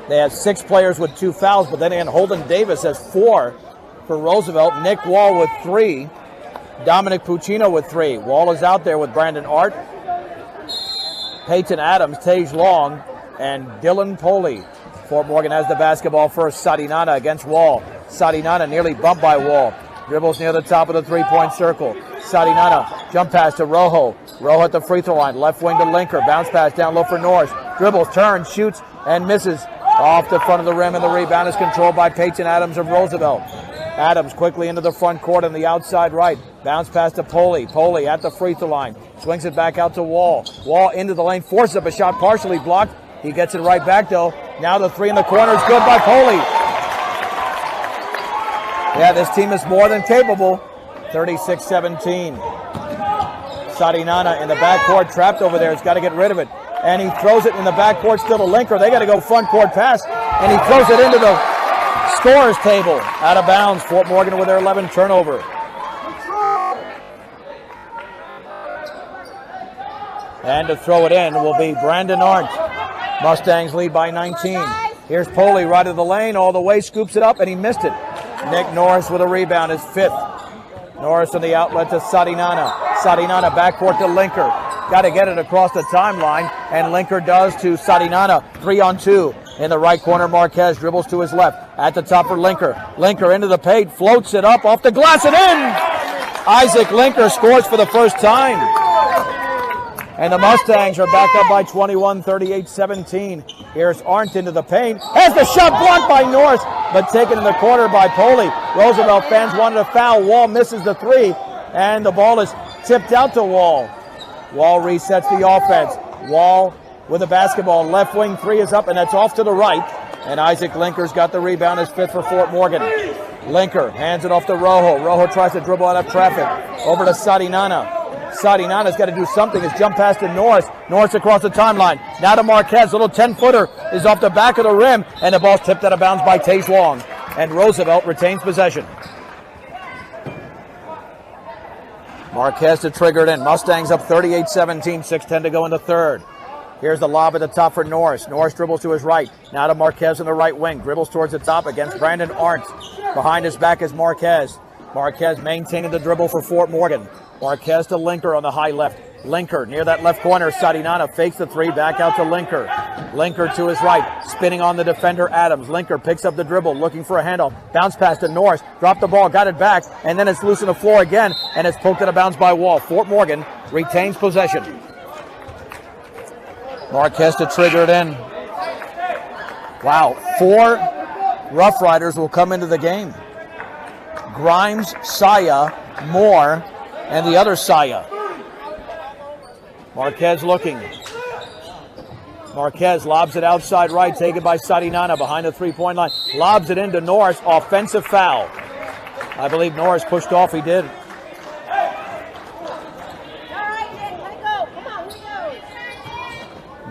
they had 6 players with 2 fouls, but then again, Holden Davis has 4 for Roosevelt. Nick Wall with 3. Dominic Puccino with 3. Wall is out there with Brandon Art, Peyton Adams, Tage Long, and Dylan Poley. Fort Morgan has the basketball first. Sadinana against Wall. Sadinana nearly bumped by Wall. Dribbles near the top of the three-point circle. Sadinana, jump pass to Rojo. Rojo at the free throw line. Left wing to Linker. Bounce pass down low for Norris. Dribbles, turns, shoots, and misses. Off the front of the rim, and the rebound is controlled by Peyton Adams of Roosevelt. Adams quickly into the front court on the outside right. Bounce pass to Poley. Poley at the free throw line. Swings it back out to Wall. Wall into the lane. Forces up a shot partially blocked. He gets it right back, though. Now the 3 in the corner is good by Poley. Yeah, this team is more than capable. 36-17. Sadinana in the backcourt, trapped over there. He's got to get rid of it. And he throws it in the backcourt still to Linker. They got to go front court pass. And he throws it into the scorer's table. Out of bounds. Fort Morgan with their 11th turnover. And to throw it in will be Brandon Arndt. Mustangs lead by 19. Here's Poley right of the lane, all the way, scoops it up, and he missed it. Nick Norris with a rebound, his 5th. Norris on the outlet to Sadinana. Sadinana backcourt to Linker. Got to get it across the timeline, and Linker does to Sadinana. 3-on-2. In the right corner, Marquez dribbles to his left. At the top for Linker. Linker into the paint, floats it up off the glass and in! Isaac Linker scores for the first time. And the Mustangs are back up by 21, 38-17. Here's Arndt into the paint. Has the shot blocked by Norris, but taken in the corner by Poley. Roosevelt fans wanted a foul. Wall misses the 3, and the ball is tipped out to Wall. Wall resets the offense. Wall with the basketball. Left wing 3 is up, and that's off to the right. And Isaac Linker's got the rebound, his 5th for Fort Morgan. Linker hands it off to Rojo. Rojo tries to dribble out of traffic. Over to Sadinana. Sadinana's got to do something. His jump pass to Norris. Norris across the timeline. Now to Marquez. Little 10-footer is off the back of the rim, and the ball's tipped out of bounds by Tage Long. And Roosevelt retains possession. Marquez to trigger it in. Mustangs up 38-17, 6:10 to go in the third. Here's the lob at the top for Norris. Norris dribbles to his right. Now to Marquez on the right wing. Dribbles towards the top against Brandon Arndt. Behind his back is Marquez. Marquez maintaining the dribble for Fort Morgan. Marquez to Linker on the high left. Linker near that left corner. Sadinana fakes the 3, back out to Linker. Linker to his right, spinning on the defender Adams. Linker picks up the dribble, looking for a handoff. Bounce pass to Norris. Dropped the ball, got it back, and then it's loose on the floor again, and it's poked out of bounds by Wall. Fort Morgan retains possession. Marquez to trigger it in. Wow, 4 Rough Riders will come into the game. Grimes, Saya, Moore, and the other Saya. Marquez looking. Marquez lobs it outside right, taken by Sadinana behind the three-point line. Lobs it into Norris. Offensive foul. I believe Norris pushed off. He did.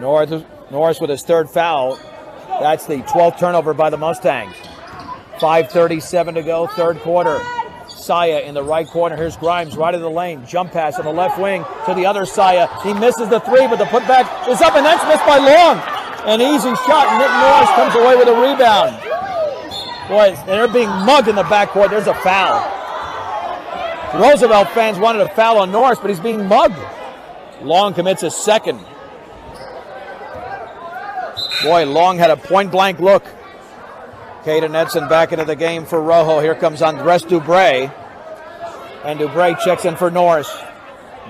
Norris with his 3rd foul. That's the 12th turnover by the Mustangs. 5:37 to go, 3rd quarter. Saya in the right corner. Here's Grimes right of the lane. Jump pass on the left wing to the other Saya. He misses the 3, but the putback is up, and that's missed by Long. An easy shot. Nick Norris comes away with a rebound. Boy, they're being mugged in the backcourt. There's a foul. Roosevelt fans wanted a foul on Norris, but he's being mugged. Long commits a 2nd. Boy, Long had a point-blank look. Caden Edson back into the game for Rojo. Here comes Andres Dubray. And Dubray checks in for Norris.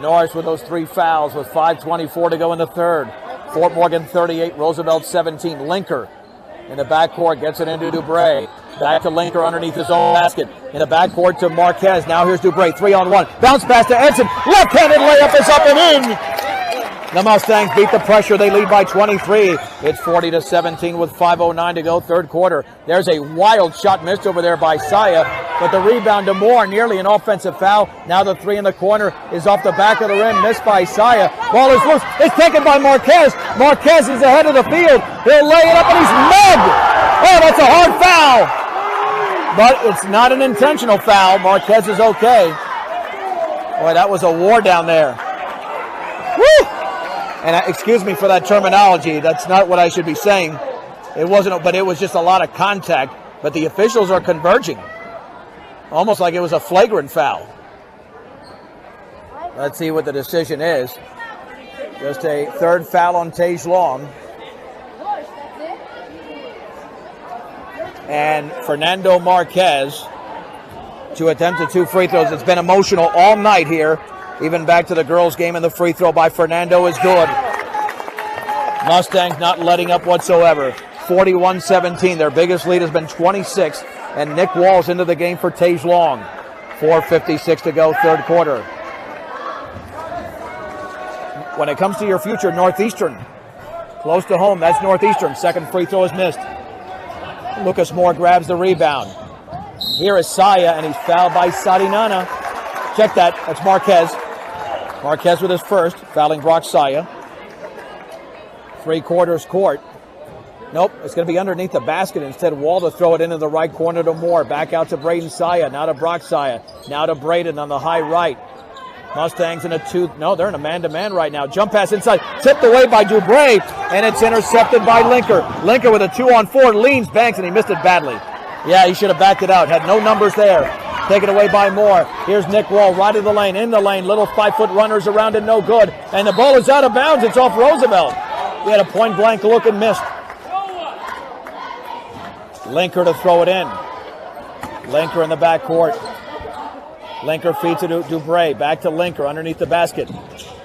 Norris with those 3 fouls with 5:24 to go in the third. Fort Morgan 38, Roosevelt 17. Linker in the backcourt gets it into Dubray. Back to Linker underneath his own basket. In the backcourt to Marquez. Now here's Dubray, 3-on-1. Bounce pass to Edson. Left-handed layup is up and in. The Mustangs beat the pressure. They lead by 23. It's 40-17 with 5:09 to go, 3rd quarter. There's a wild shot missed over there by Saya, but the rebound to Moore, nearly an offensive foul. Now the 3 in the corner is off the back of the rim, missed by Saya. Ball is loose. It's taken by Marquez. Marquez is ahead of the field. He'll lay it up, and he's mugged. Oh, that's a hard foul. But it's not an intentional foul. Marquez is okay. Boy, that was a war down there. Woo! And excuse me for that terminology. That's not what I should be saying. It wasn't, but it was just a lot of contact. But the officials are converging. Almost like it was a flagrant foul. Let's see what the decision is. Just a third foul on Tage Long. And Fernando Marquez to attempt the 2 free throws. It's been emotional all night here. Even back to the girls' game, and the free throw by Fernando is good. Mustangs not letting up whatsoever. 41-17. Their biggest lead has been 26. And Nick Wall's into the game for Tage Long. 4:56 to go, third quarter. When it comes to your future, Northeastern. Close to home, that's Northeastern. Second free throw is missed. Lucas Moore grabs the rebound. Here is Saya, and he's fouled by Sarinana. Check that, that's Marquez. Marquez with his first, fouling Brock Saya. 3/4 court. Nope, it's going to be underneath the basket. Instead, Wall to throw it into the right corner to Moore. Back out to Braden Saya, now to Brock Saya. Now to Braden on the high right. Mustangs in a 2, no, they're in a man-to-man right now. Jump pass inside, tipped away by Dubray, and it's intercepted by Linker. Linker with a 2-on-4, leans, banks, and he missed it badly. Yeah, he should have backed it out, had no numbers there. Taken away by Moore. Here's Nick Wall, right of the lane, in the lane. Little 5-foot runners around it, no good. And the ball is out of bounds, it's off Roosevelt. He had a point-blank look and missed. Linker to throw it in. Linker in the backcourt. Linker feeds to Dubray. Back to Linker underneath the basket.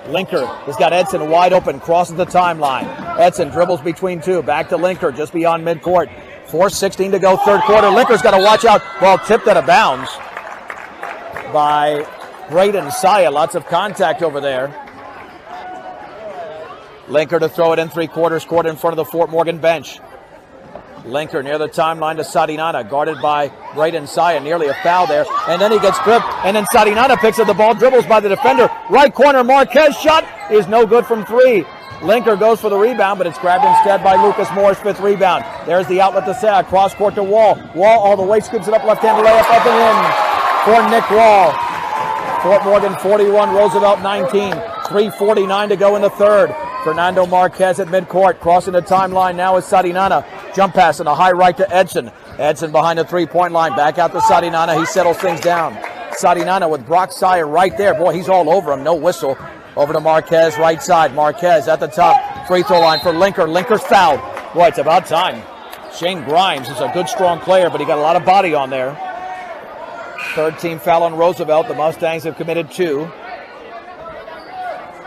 Linker has got Edson wide open, crosses the timeline. Edson dribbles between two. Back to Linker just beyond midcourt. 4:16 to go, third quarter. Linker's got to watch out. Ball tipped out of bounds by Braden Saya. Lots of contact over there. Linker to throw it in 3/4 court in front of the Fort Morgan bench. Linker near the timeline to Sarinana, guarded by Braden Saya, nearly a foul there. And then he gets gripped, and then Sarinana picks up the ball, dribbles by the defender. Right corner, Marquez shot is no good from 3. Linker goes for the rebound, but it's grabbed instead by Lucas Moore's 5th rebound. There's the outlet to Saya, cross court to Wall. Wall all the way, scoops it up, left-handed layup up and in for Nick Wall. Fort Morgan 41, Roosevelt 19. 3:49 to go in the third. Fernando Marquez at midcourt, crossing the timeline now is Sarinana. Jump pass on the high right to Edson. Edson behind the 3-point line, back out to Sarinana. He settles things down. Sarinana with Brock Saya right there. Boy, he's all over him, no whistle. Over to Marquez, right side. Marquez at the top, free throw line for Linker. Linker's fouled. Boy, it's about time. Shane Grimes is a good, strong player, but he got a lot of body on there. Third team foul on Roosevelt. The Mustangs have committed 2.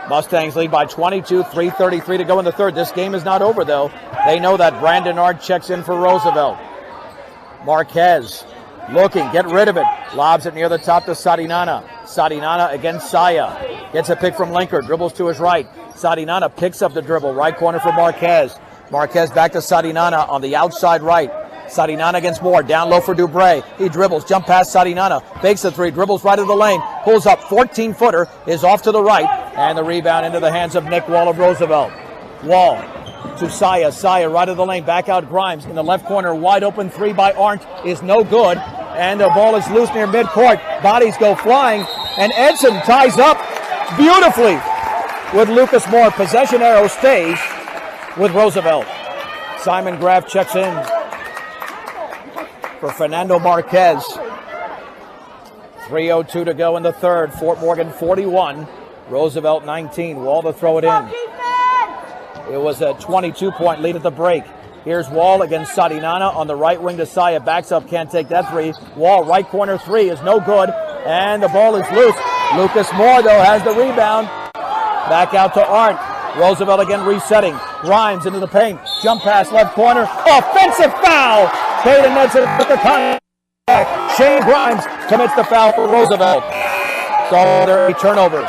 Mustangs lead by 22, 3:33 to go in the third. This game is not over, though. They know that. Brandon Ard checks in for Roosevelt. Marquez looking, get rid of it. Lobs it near the top to Sarinana. Sarinana against Saya. Gets a pick from Linker, dribbles to his right. Sarinana picks up the dribble, right corner for Marquez. Marquez back to Sarinana on the outside right. Sarinana against Moore, down low for Dubray. He dribbles, jump past Sarinana, fakes the 3, dribbles right of the lane, pulls up, 14-footer, is off to the right, and the rebound into the hands of Nick Wall of Roosevelt. Wall to Saya, Saya right of the lane, back out Grimes in the left corner, wide open 3 by Arndt is no good, and the ball is loose near midcourt. Bodies go flying, and Edson ties up beautifully with Lucas Moore. Possession arrow stays with Roosevelt. Simon Graff checks in for Fernando Marquez. 3:02 to go in the third. Fort Morgan 41, Roosevelt 19. Wall to throw it in. It was a 22-point lead at the break. Here's Wall against Sarinana on the right wing to Saya. Backs up, can't take that 3. Wall, right corner 3 is no good, and the ball is loose. Lucas Moore, though, has the rebound. Back out to Arndt. Roosevelt again resetting. Grimes into the paint. Jump pass left corner. Offensive foul! Braden Edson with the contact. Shane Grimes commits the foul for Roosevelt. So there a turnover.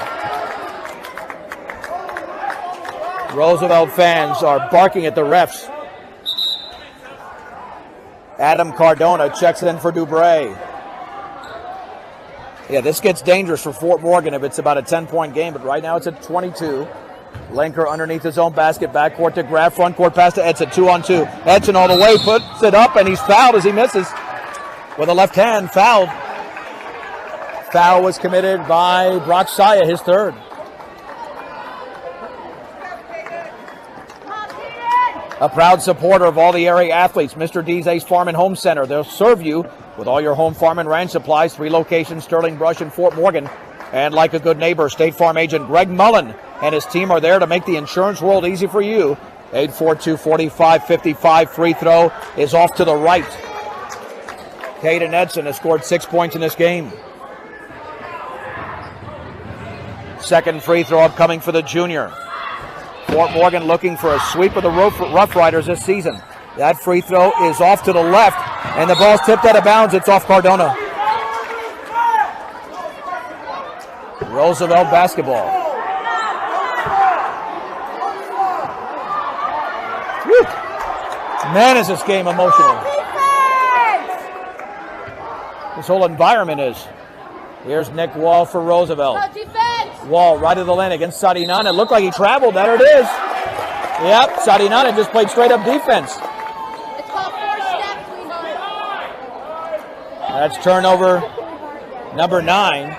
Roosevelt fans are barking at the refs. Adam Cardona checks in for Dubray. Yeah, this gets dangerous for Fort Morgan if it's about a 10-point game, but right now it's at 22. Linker underneath his own basket, backcourt to Graff, front court pass to Edson, 2-on-2. Edson all the way, puts it up, and he's fouled as he misses. With a left hand, fouled Foul was committed by Brock Saya, his third. A proud supporter of all the area athletes, Mr. D's Ace Farm and Home Center. They'll serve you with all your home farm and ranch supplies. 3 locations, Sterling Brush and Fort Morgan. And like a good neighbor, State Farm agent Greg Mullen and his team are there to make the insurance world easy for you. 842-4555. Free throw is off to the right. Caden Edson has scored 6 points in this game. Second free throw upcoming for the junior. Fort Morgan looking for a sweep of the Rough Riders this season. That free throw is off to the left, and the ball's tipped out of bounds. It's off Cardona. Roosevelt basketball. Woo. Man, is this game emotional. This whole environment is. Here's Nick Wall for Roosevelt. Wall right of the lane against Sadinana. It looked like he traveled. There it is. Yep, Sadinana just played straight up defense. It's called 4 steps, That's turnover number 9.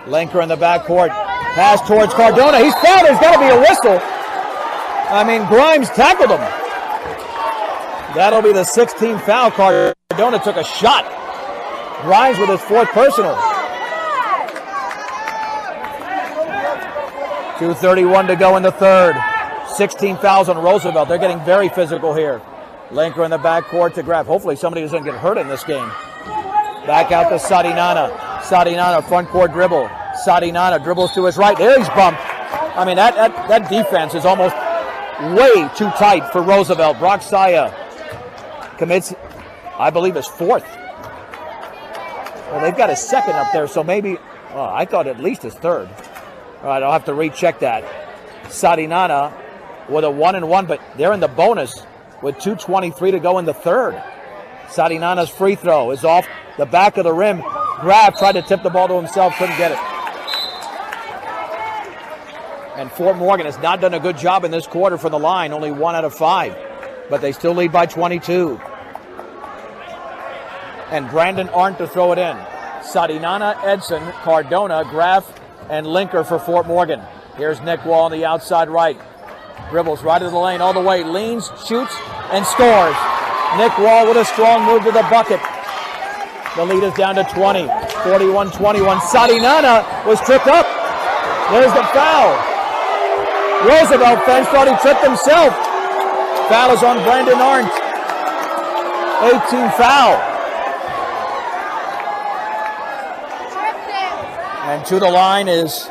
Linker in the backcourt. Pass towards Cardona. He's fouled. There's got to be a whistle. I mean, Grimes tackled him. That'll be the 16th foul. Cardona took a shot. Grimes with his 4th personal. 2:31 to go in the third. 16 fouls on Roosevelt. They're getting very physical here. Linker in the backcourt to grab. Hopefully somebody doesn't get hurt in this game. Back out to Sadinana. Sadinana, front court dribble. Sadinana dribbles to his right. There he's bumped. I mean, that defense is almost way too tight for Roosevelt. Brock Saya commits, I believe, his 4th. Well, they've got his 2nd up there, so maybe, I thought at least his 3rd. All right, I'll have to recheck that. Sadinana with a 1-and-1, but they're in the bonus with 2:23 to go in the third. Sadinana's free throw is off the back of the rim. Graf tried to tip the ball to himself, couldn't get it. And Fort Morgan has not done a good job in this quarter from the line, only 1 out of 5. But they still lead by 22. And Brandon Arndt to throw it in. Sadinana, Edson, Cardona, Graf, and Linker for Fort Morgan. Here's Nick Wall on the outside right. Dribbles right into the lane all the way. Leans, shoots, and scores. Nick Wall with a strong move to the bucket. The lead is down to 20. 41-21. Sadinana was tripped up. There's the foul. Roosevelt fans thought he tripped himself. Foul is on Brandon Arndt. 18 foul. And to the line is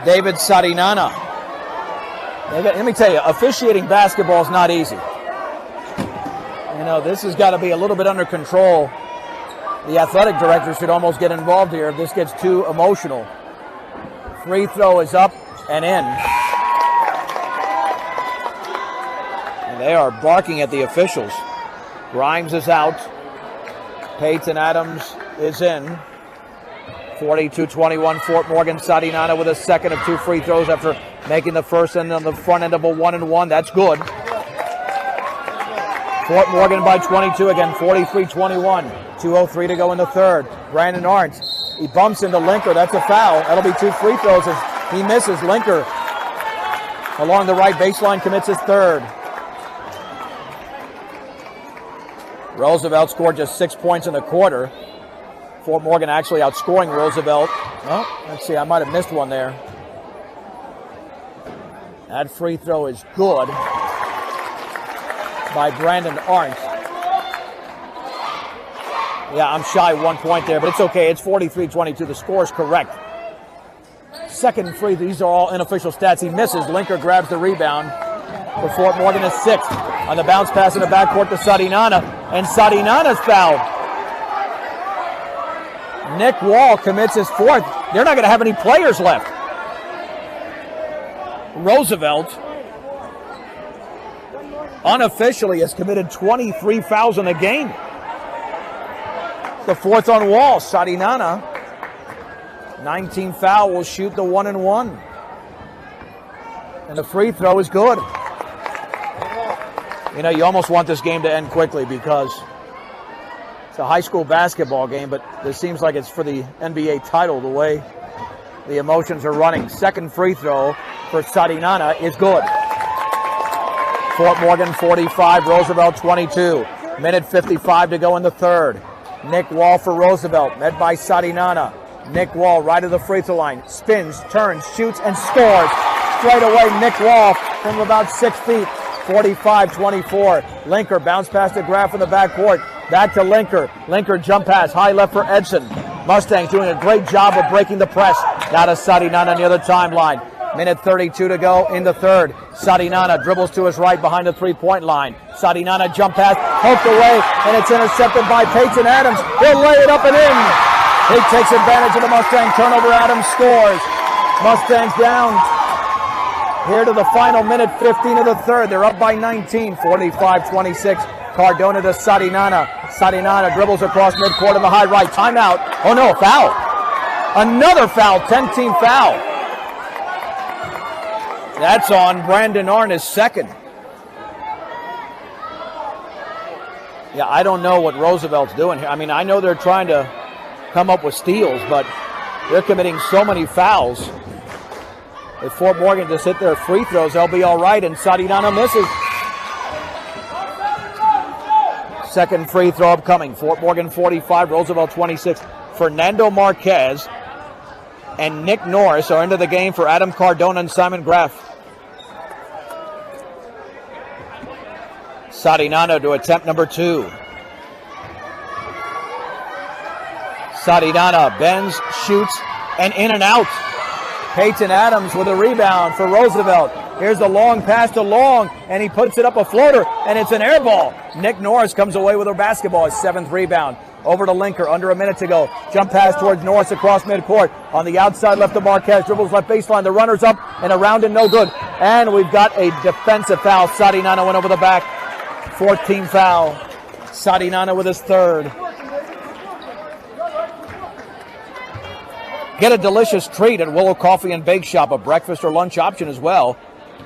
David Sadinana. Let me tell you, officiating basketball is not easy. You know, this has got to be a little bit under control. The athletic director should almost get involved here if this gets too emotional. Free throw is up and in. And they are barking at the officials. Grimes is out. Peyton Adams is in. 42-21, Fort Morgan. Sadinana with a 2nd of 2 free throws after making the first end on the front end of a 1-and-1. That's good. Fort Morgan by 22 again, 43-21. 2:03 to go in the third. Brandon Arndt, he bumps into Linker. That's a foul. That'll be 2 free throws as he misses. Linker along the right baseline commits his 3rd. Roosevelt scored just 6 points in the quarter. Fort Morgan actually outscoring Roosevelt. Well, let's see, I might have missed one there. That free throw is good by Brandon Arndt. Yeah, I'm shy 1 point there, but it's okay. It's 43-22. The score is correct. Second free, these are all unofficial stats. He misses. Linker grabs the rebound for Fort Morgan, his 6th. On the bounce pass in the backcourt to Sadinana, and Sadinana's fouled. Nick Wall commits his 4th. They're not going to have any players left. Roosevelt unofficially has committed 23 fouls in the game. The 4th on Wall. Sadinana, 19 foul, will shoot the 1-and-1. And the free throw is good. You know, you almost want this game to end quickly because It's a high school basketball game, but this seems like it's for the NBA title, the way the emotions are running. Second free throw for Sarinana is good. Fort Morgan 45, Roosevelt 22. Minute 55 to go in the third. Nick Wall for Roosevelt, led by Sarinana. Nick Wall right of the free throw line. Spins, turns, shoots, and scores. Straight away, Nick Wall from about 6 feet. 45-24. Linker bounce pass to Graff in the backcourt. Back to Linker. Linker jump pass, high left for Edson. Mustangs doing a great job of breaking the press. Now to Sarinana on the other timeline. Minute 32 to go in the third. Sarinana dribbles to his right behind the three-point line. Sarinana jump pass, poked away, and it's intercepted by Peyton Adams. He'll lay it up and in. He takes advantage of the Mustang turnover. Adams scores. Mustangs down here to the final minute 15 of the third. They're up by 19, 45-26. Cardona to Sarinana. Sarinana dribbles across midcourt in the high right. Timeout. Oh no, a foul. Another foul, 10-team foul. That's on Brandon Arness' second. Yeah, I don't know what Roosevelt's doing here. I mean, I know they're trying to come up with steals, but they're committing so many fouls. If Fort Morgan just hit their free throws, they'll be all right, and Sarinana misses. Second free throw upcoming. Fort Morgan 45, Roosevelt 26. Fernando Marquez and Nick Norris are into the game for Adam Cardona and Simon Graff. Sarinana to attempt number 2. Sarinana bends, shoots, and in and out. Peyton Adams with a rebound for Roosevelt. Here's the long pass to Long, and he puts it up a floater, and it's an air ball. Nick Norris comes away with a basketball, his 7th rebound. Over to Linker, under a minute to go. Jump pass towards Norris across midcourt. On the outside left to Marquez, dribbles left baseline. The runner's up and around and no good. And we've got a defensive foul. Sarinana went over the back. 14 foul. Sarinana with his third. Get a delicious treat at Willow Coffee and Bake Shop, a breakfast or lunch option as well.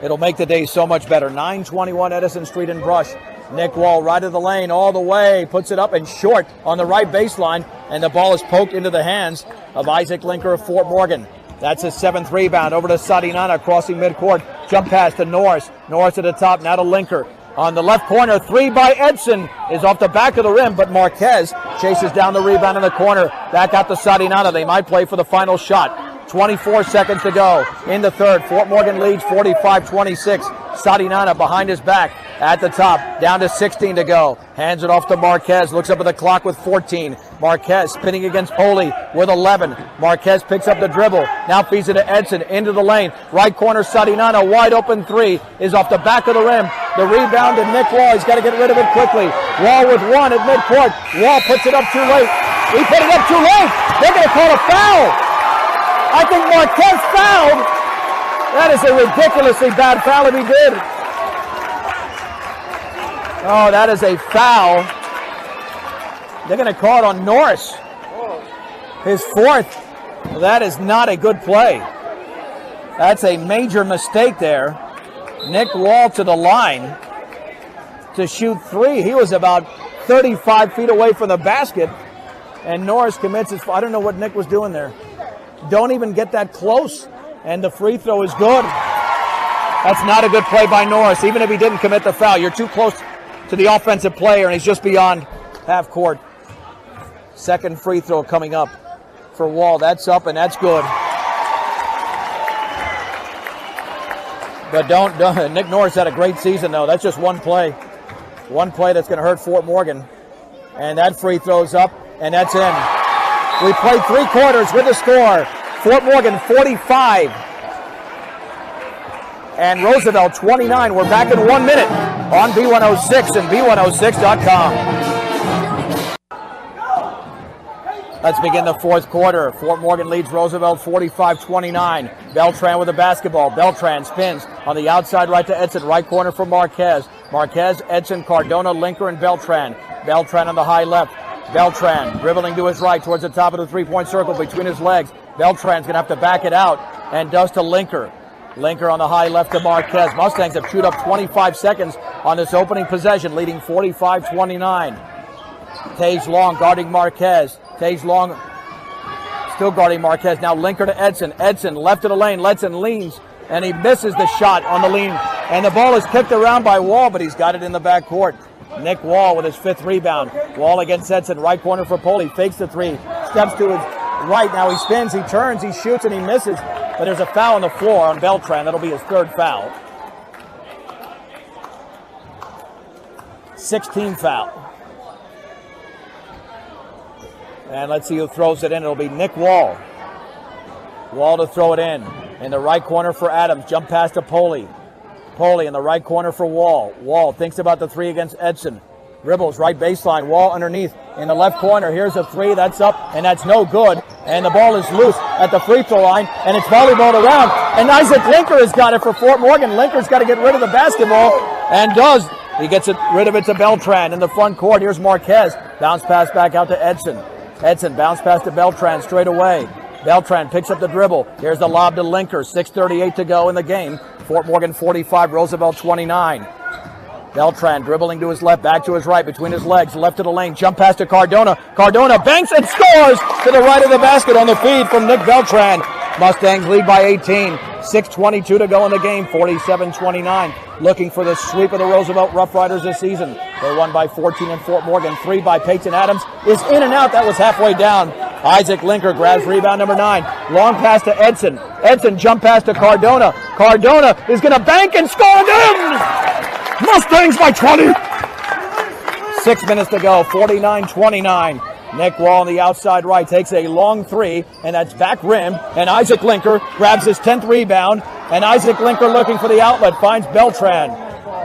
It'll make the day so much better. 921 Edison Street in Brush. Nick Wall right of the lane all the way, puts it up and short on the right baseline, and the ball is poked into the hands of Isaac Linker of Fort Morgan. That's his 7th rebound. Over to Sarinana, crossing midcourt. Jump pass to Norris. Norris at the top, now to Linker. On the left corner, 3 by Edson is off the back of the rim, but Marquez chases down the rebound in the corner. Back out to Sarinana. They might play for the final shot. 24 seconds to go in the third. Fort Morgan leads 45-26. Sarinana behind his back at the top. Down to 16 to go. Hands it off to Marquez. Looks up at the clock with 14. Marquez spinning against Holy with 11. Marquez picks up the dribble. Now feeds it to Edson into the lane. Right corner, Sarinana. Wide open 3 is off the back of the rim. The rebound to Nick Wall. He's got to get rid of it quickly. Wall with 1 at midcourt. Wall puts it up too late. He put it up too late. They're going to call a foul. I think Marquez fouled. That is a ridiculously bad foul if he did. Oh, that is a foul. They're going to call it on Norris. His 4th. Well, that is not a good play. That's a major mistake there. Nick Wall to the line to shoot 3. He was about 35 feet away from the basket. And Norris commits his. I don't know what Nick was doing there. Don't even get that close. And the free throw is good. That's not a good play by Norris. Even if he didn't commit the foul, you're too close to the offensive player, and he's just beyond half court. Second free throw coming up for Wall. That's up, and that's good. But don't Nick Norris had a great season, though. That's just one play. One play that's going to hurt Fort Morgan. And that free throw's up, and that's in. We played 3 quarters with the score. Fort Morgan 45 and Roosevelt 29. We're back in 1 minute on B106 and B106.com. Let's begin the 4th quarter. Fort Morgan leads Roosevelt 45-29. Beltran with the basketball. Beltran spins on the outside right to Edson. Right corner for Marquez. Marquez, Edson, Cardona, Linker, and Beltran. Beltran on the high left. Beltran dribbling to his right towards the top of the three-point circle between his legs. Beltran's going to have to back it out and does to Linker. Linker on the high left to Marquez. Mustangs have chewed up 25 seconds on this opening possession, leading 45-29. Tage Long guarding Marquez. Tage Long still guarding Marquez. Now Linker to Edson. Edson left of the lane. Edson leans, and he misses the shot on the lean. And the ball is kicked around by Wall, but he's got it in the backcourt. Nick Wall with his 5th rebound. Wall against Edson. Right corner for Poli. Fakes the three. Steps to his right. Now he spins. He turns. He shoots, and he misses. But there's a foul on the floor on Beltran. That'll be his 3rd foul. 16 foul. And let's see who throws it in. It'll be Nick Wall. Wall to throw it in. In the right corner for Adams. Jump pass to Poli. Poli in the right corner for Wall. Wall thinks about the three against Edson. Dribbles right baseline. Wall underneath in the left corner. Here's a three. That's up, and that's no good. And the ball is loose at the free throw line, and it's volleyballed around. And Isaac Linker has got it for Fort Morgan. Linker's got to get rid of the basketball, and does. He gets rid of it to Beltran in the front court. Here's Marquez. Bounce pass back out to Edson. Edson bounce pass to Beltran straight away. Beltran picks up the dribble. Here's the lob to Linker. 6:38 to go in the game. Fort Morgan 45, Roosevelt 29. Beltran dribbling to his left, back to his right, between his legs, left of the lane, jump pass to Cardona. Cardona banks and scores to the right of the basket on the feed from Nick Beltran. Mustangs lead by 18. 6:22 to go in the game, 47-29. Looking for the sweep of the Roosevelt Rough Riders this season. They won by 14 in Fort Morgan. 3 by Peyton Adams is in and out. That was halfway down. Isaac Linker grabs rebound number 9. Long pass to Edson. Edson jump pass to Cardona. Cardona is going to bank and score again. Mustangs by 20. 6 minutes to go, 49-29. Nick Wall on the outside right takes a long three, and that's back rim. And Isaac Linker grabs his 10th rebound. And Isaac Linker looking for the outlet, finds Beltran.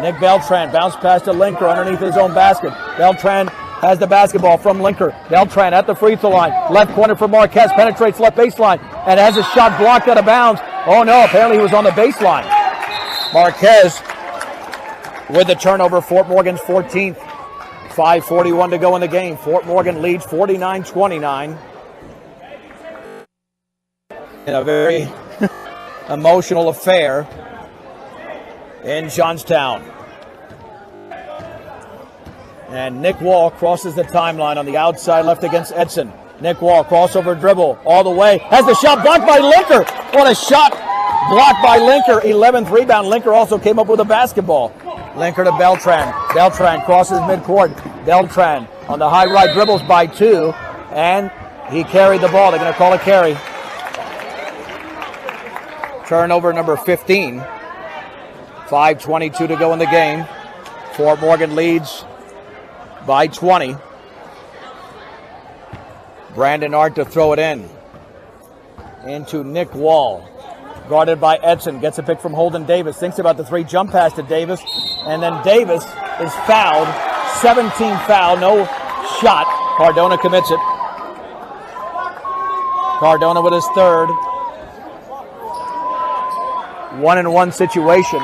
Nick Beltran bounce pass to Linker underneath his own basket. Beltran has the basketball from Linker. Beltran at the free throw line. Left corner for Marquez. Penetrates left baseline and has a shot blocked out of bounds. Oh no, apparently he was on the baseline. Marquez with the turnover. Fort Morgan's 14th. 5:41 to go in the game. Fort Morgan leads 49-29. In a very emotional affair in Johnstown. And Nick Wall crosses the timeline on the outside left against Edson. Nick Wall, crossover dribble all the way. Has the shot blocked by Linker. What a shot blocked by Linker. 11th rebound. Linker also came up with a basketball. Linker to Beltran. Beltran crosses midcourt. Beltran on the high right dribbles by 2. And he carried the ball. They're going to call a carry. Turnover number 15. 5:22 to go in the game. Fort Morgan leads by 20. Brandon Art to throw it in. Into Nick Wall. Guarded by Edson. Gets a pick from Holden Davis. Thinks about the three. Jump pass to Davis. And then Davis is fouled. 17 foul. No shot. Cardona commits it. Cardona with his 3rd. 1-and-1 situation.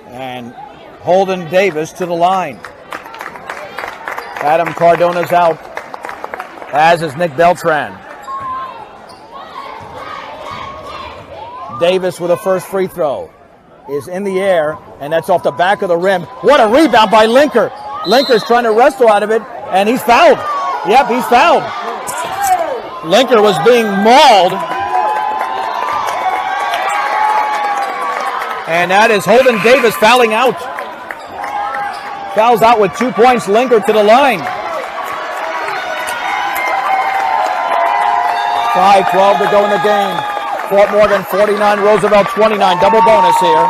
And Holden Davis to the line. Adam Cardona's out, as is Nick Beltran. Davis with a first free throw is in the air, and that's off the back of the rim. What a rebound by Linker. Linker's trying to wrestle out of it, and he's fouled. Yep, he's fouled. Linker was being mauled. And that is Holden Davis fouling out. Fouls out with 2 points. Linker to the line. 5:12 to go in the game. Fort Morgan 49, Roosevelt 29. Double bonus here.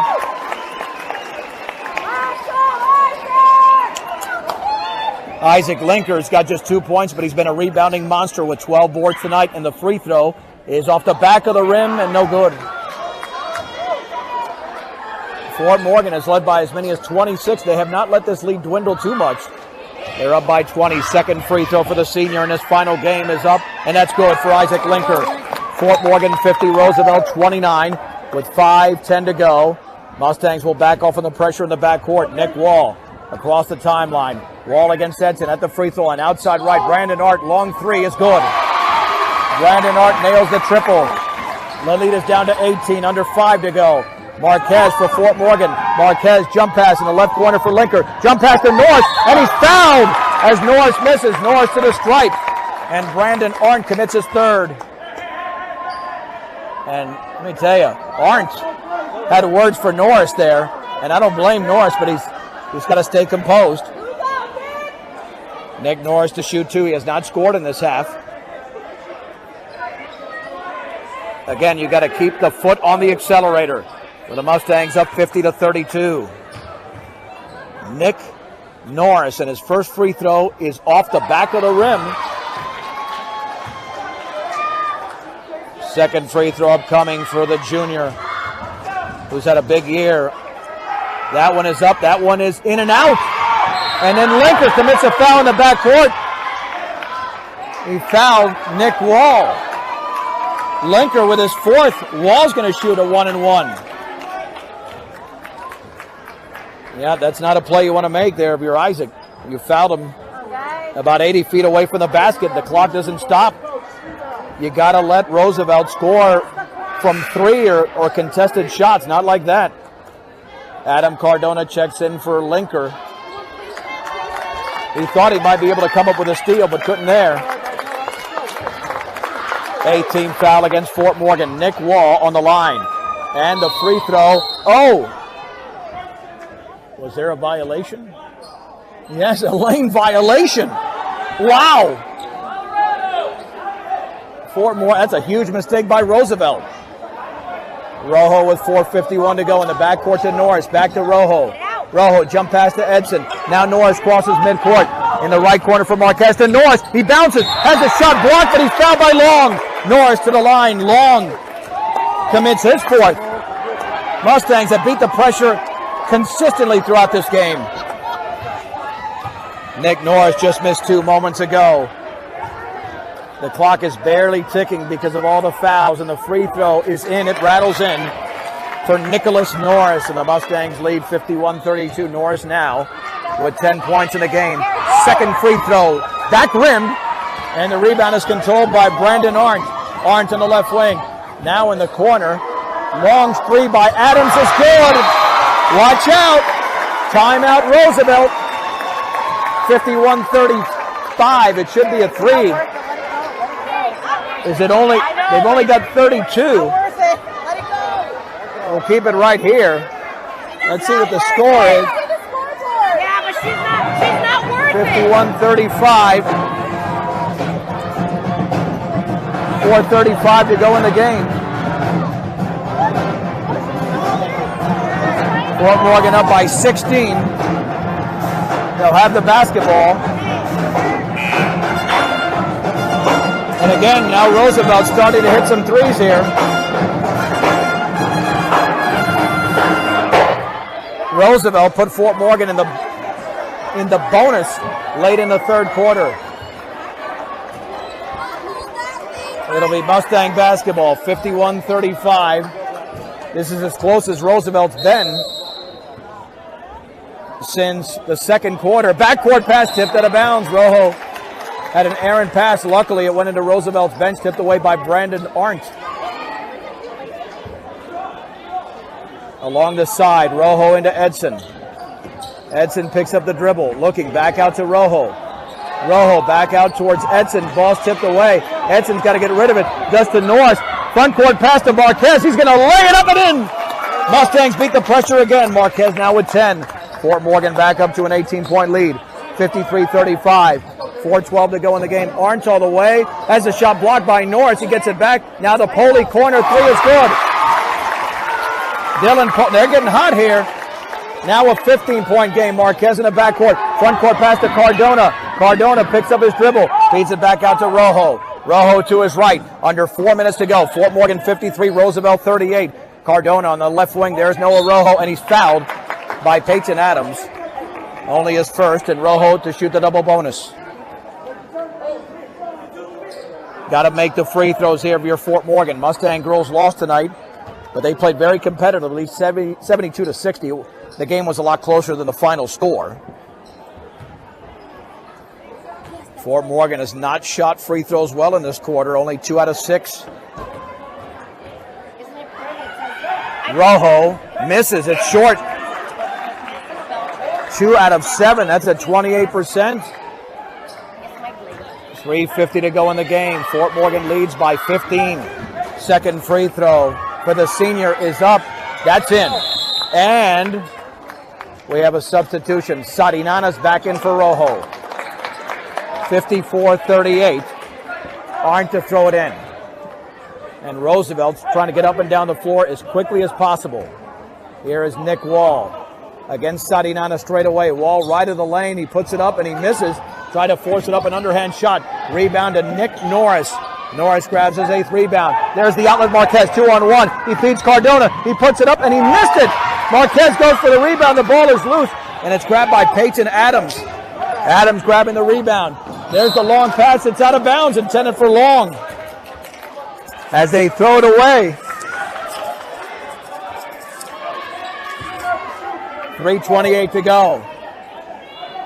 Isaac Linker's got just 2 points, but he's been a rebounding monster with 12 boards tonight, and the free throw is off the back of the rim and no good. Fort Morgan is led by as many as 26. They have not let this lead dwindle too much. They're up by 20. Second free throw for the senior in this final game is up, and that's good for Isaac Linker. Fort Morgan 50, Roosevelt 29 with 5:10 to go. Mustangs will back off on the pressure in the backcourt. Nick Wall across the timeline. Wall against Edson at the free throw line. Outside right, Brandon Art, long three is good. Brandon Art nails the triple. The lead is down to 18, under 5 to go. Marquez for Fort Morgan. Marquez jump pass in the left corner for Linker. Jump pass to Norris, and he's fouled as Norris misses. Norris to the stripe, and Brandon Arndt commits his third. And let me tell you, Arndt had words for Norris there, and I don't blame Norris, but he's got to stay composed. Nick Norris to shoot two. He has not scored in this half. Again, you got to keep the foot on the accelerator. With the Mustangs up 50-32. Nick Norris, and his first free throw is off the back of the rim. Second free throw upcoming for the junior, who's had a big year. That one is up. That one is in and out. And then Linker commits a foul in the backcourt. He fouled Nick Wall. Linker with his fourth. Wall's going to shoot a 1-and-1. Yeah, that's not a play you want to make there if you're Isaac. You fouled him about 80 feet away from the basket. The clock doesn't stop. You got to let Roosevelt score from three or contested shots. Not like that. Adam Cardona checks in for Linker. He thought he might be able to come up with a steal, but couldn't there. 18 foul against Fort Morgan. Nick Wall on the line. And the free throw. Oh! Was there a violation? Yes, a lane violation. Wow. Fort Morgan, that's a huge mistake by Roosevelt. Rojo with 4:51 to go in the backcourt to Norris. Back to Rojo. Rojo jump pass to Edson. Now Norris crosses midcourt in the right corner for Marquez to Norris. He bounces, has a shot blocked, but he's fouled by Long. Norris to the line. Long commits his fourth. Mustangs have beat the pressure consistently throughout this game. Nick Norris just missed two moments ago. The clock is barely ticking because of all the fouls, and the free throw is in. It rattles in for Nicholas Norris, and the Mustangs lead 51-32. Norris now with 10 points in the game. Second free throw, back rimmed, and the rebound is controlled by Brandon Arndt. Arndt on the left wing. Now in the corner. Long three by Adams is good. Watch out. Timeout Roosevelt. 51-35. It should be a three. Is it only? They've only got 32. We'll keep it right here. Let's see what the score is. Yeah, but she's not worth it. 51-35. 4:35 to go in the game. Fort Morgan up by 16. They'll have the basketball. And again, now Roosevelt starting to hit some threes here. Roosevelt put Fort Morgan in the bonus late in the third quarter. It'll be Mustang basketball, 51-35. This is as close as Roosevelt's been since the second quarter. Backcourt pass tipped out of bounds. Rojo had an errant pass. Luckily, it went into Roosevelt's bench, tipped away by Brandon Arndt. Along the side, Rojo into Edson. Edson picks up the dribble, looking back out to Rojo. Rojo back out towards Edson. Ball's tipped away. Edson's got to get rid of it. Does to Norris. Front court pass to Marquez. He's going to lay it up and in. Mustangs beat the pressure again. Marquez now with 10. Fort Morgan back up to an 18-point lead. 53-35. 4:12 to go in the game. Arndt all the way. Has a shot blocked by Norris. He gets it back. Now the Poley corner three is good. They're getting hot here. Now a 15-point game. Marquez in the backcourt. Front court pass to Cardona. Cardona picks up his dribble. Feeds it back out to Rojo. Rojo to his right. Under 4 minutes to go. Fort Morgan 53, Roosevelt 38. Cardona on the left wing. There's Noah Rojo, and he's fouled by Peyton Adams. Only his first, and Rojo to shoot the double bonus. Got to make the free throws here if you're Fort Morgan. Mustang girls lost tonight, but they played very competitively, 72-60. The game was a lot closer than the final score. Fort Morgan has not shot free throws well in this quarter, only 2 out of 6. Rojo misses. It's short. 2 out of 7. That's at 28%. 3:50 to go in the game. Fort Morgan leads by 15. Second free throw for the senior is up. That's in. And we have a substitution. Sadinana's back in for Rojo. 54-38. Aren't to throw it in. And Roosevelt's trying to get up and down the floor as quickly as possible. Here is Nick Wall against Sadinana straight away. Wall right of the lane. He puts it up and he misses. Try to force it up, an underhand shot. Rebound to Nick Norris. Norris grabs his 8th rebound. There's the outlet Marquez, 2-on-1. He feeds Cardona. He puts it up and he missed it. Marquez goes for the rebound. The ball is loose and it's grabbed by Peyton Adams. Adams grabbing the rebound. There's the long pass. It's out of bounds, intended for Long. As they throw it away. 3:28 to go.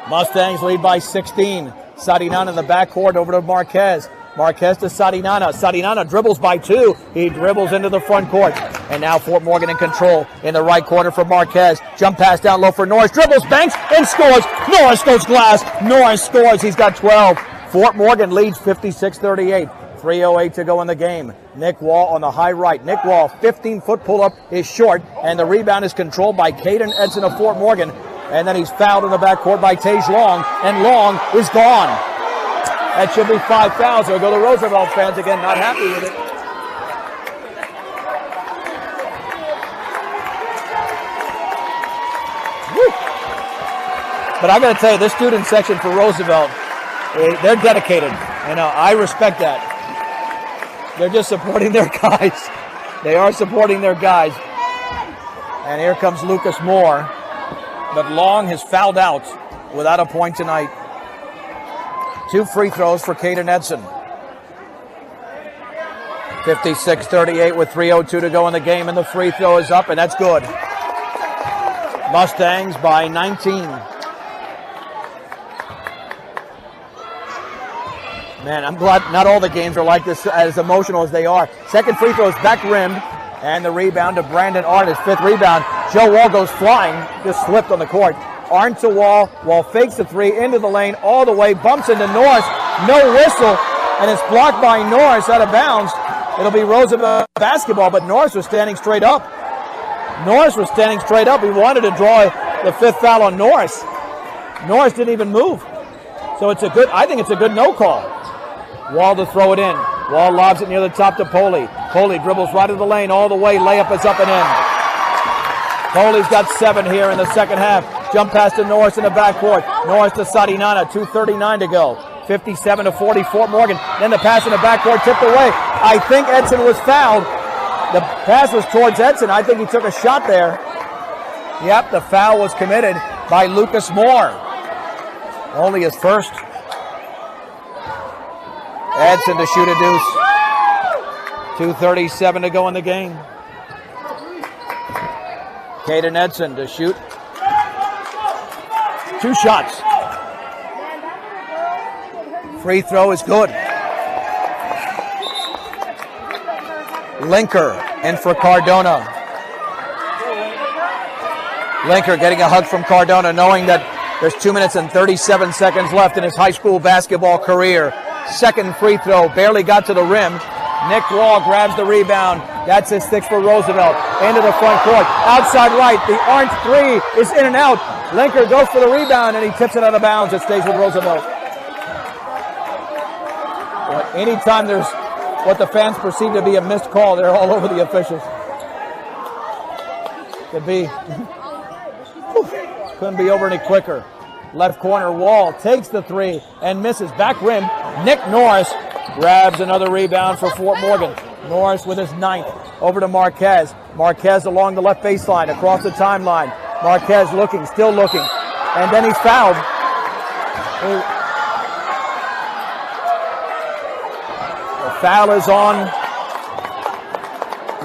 Mustangs lead by 16. Sadinana in the backcourt over to Marquez. Marquez to Sadinana. Sadinana dribbles by 2. He dribbles into the front court. And now Fort Morgan in control in the right corner for Marquez. Jump pass down low for Norris. Dribbles, banks, and scores. Norris goes glass. Norris scores. He's got 12. Fort Morgan leads 56-38. 3:08 to go in the game. Nick Wall on the high right. Nick Wall, 15-foot pull-up is short, and the rebound is controlled by Caden Edson of Fort Morgan. And then he's fouled in the backcourt by Tage Long, and Long is gone. That should be 5 fouls. There go the Roosevelt fans again, not happy with it. Woo. But I got to tell you, this student section for Roosevelt, they're dedicated. And I respect that. They're just supporting their guys. They are supporting their guys. And here comes Lucas Moore. But Long has fouled out without a point tonight. 2 free throws for Caden Edson. 56-38 with 3:02 to go in the game, and the free throw is up, and that's good. Mustangs by 19. Man, I'm glad not all the games are like this, as emotional as they are. Second free throw is back rimmed, and the rebound to Brandon Arndt, his 5th rebound. Joe Wall goes flying, just slipped on the court. Arndt to Wall. Wall fakes the 3 into the lane all the way, bumps into Norris. No whistle, and it's blocked by Norris out of bounds. It'll be Roosevelt basketball, but Norris was standing straight up. Norris was standing straight up. He wanted to draw the 5th foul on Norris. Norris didn't even move. So I think it's a good no call. Wall to throw it in. Wall lobs it near the top to Poley. Poley dribbles right of the lane all the way. Layup is up and in. Poley's got 7 here in the second half. Jump pass to Norris in the backcourt. Norris to Sadinana. 2:39 to go. 57-40 Fort Morgan. Then the pass in the backcourt tipped away. I think Edson was fouled. The pass was towards Edson. I think he took a shot there. Yep, the foul was committed by Lucas Moore. Only his first. Edson to shoot a deuce. 2:37 to go in the game. Caden Edson to shoot. 2 shots. Free throw is good. Linker in for Cardona. Linker getting a hug from Cardona, knowing that there's 2 minutes and 37 seconds left in his high school basketball career. Second free throw, barely got to the rim. Nick Wall grabs the rebound. That's his 6th for Roosevelt. Into the front court. Outside right. The Orange 3 is in and out. Linker goes for the rebound, and he tips it out of bounds. It stays with Roosevelt. But anytime there's what the fans perceive to be a missed call, they're all over the officials. Couldn't be over any quicker. Left corner, Wall takes the 3 and misses. Back rim, Nick Norris grabs another rebound for Fort Morgan. Norris with his 9th. Over to Marquez. Marquez along the left baseline, across the timeline. Marquez looking, still looking. And then he's fouled. The foul is on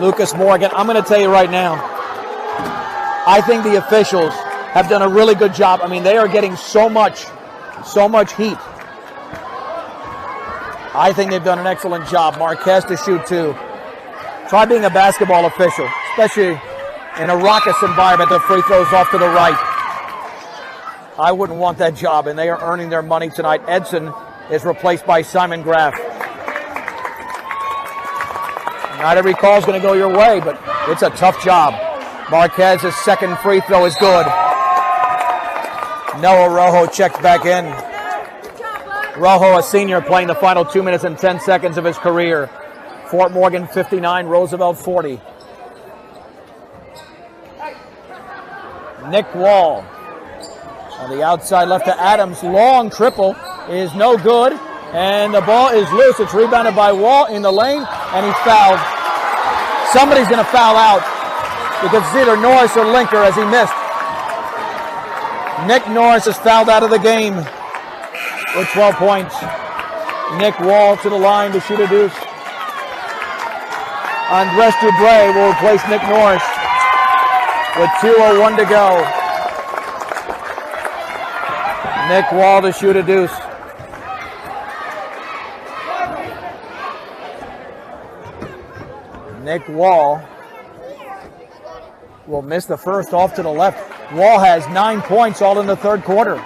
Lucas Morgan. I'm going to tell you right now, I think the officials have done a really good job. I mean, they are getting so much heat. I think they've done an excellent job. Marquez to shoot 2. Try being a basketball official, especially in a raucous environment. The free throws off to the right. I wouldn't want that job, and they are earning their money tonight. Edson is replaced by Simon Graf. Not every call is going to go your way, but it's a tough job. Marquez's second free throw is good. Noah Rojo checks back in. Rojo, a senior, playing the final 2 minutes and 10 seconds of his career. Fort Morgan 59, Roosevelt 40. Nick Wall on the outside left to Adams. Long triple is no good, and the ball is loose. It's rebounded by Wall in the lane, and he's fouled. Somebody's going to foul out because it's either Norris or Linker as he missed. Nick Norris is fouled out of the game with 12 points. Nick Wall to the line to shoot a deuce. Andres Dubre will replace Nick Norris with 2:01 to go. Nick Wall to shoot a deuce. Nick Wall will miss the first off to the left. Wall has 9 points all in the third quarter.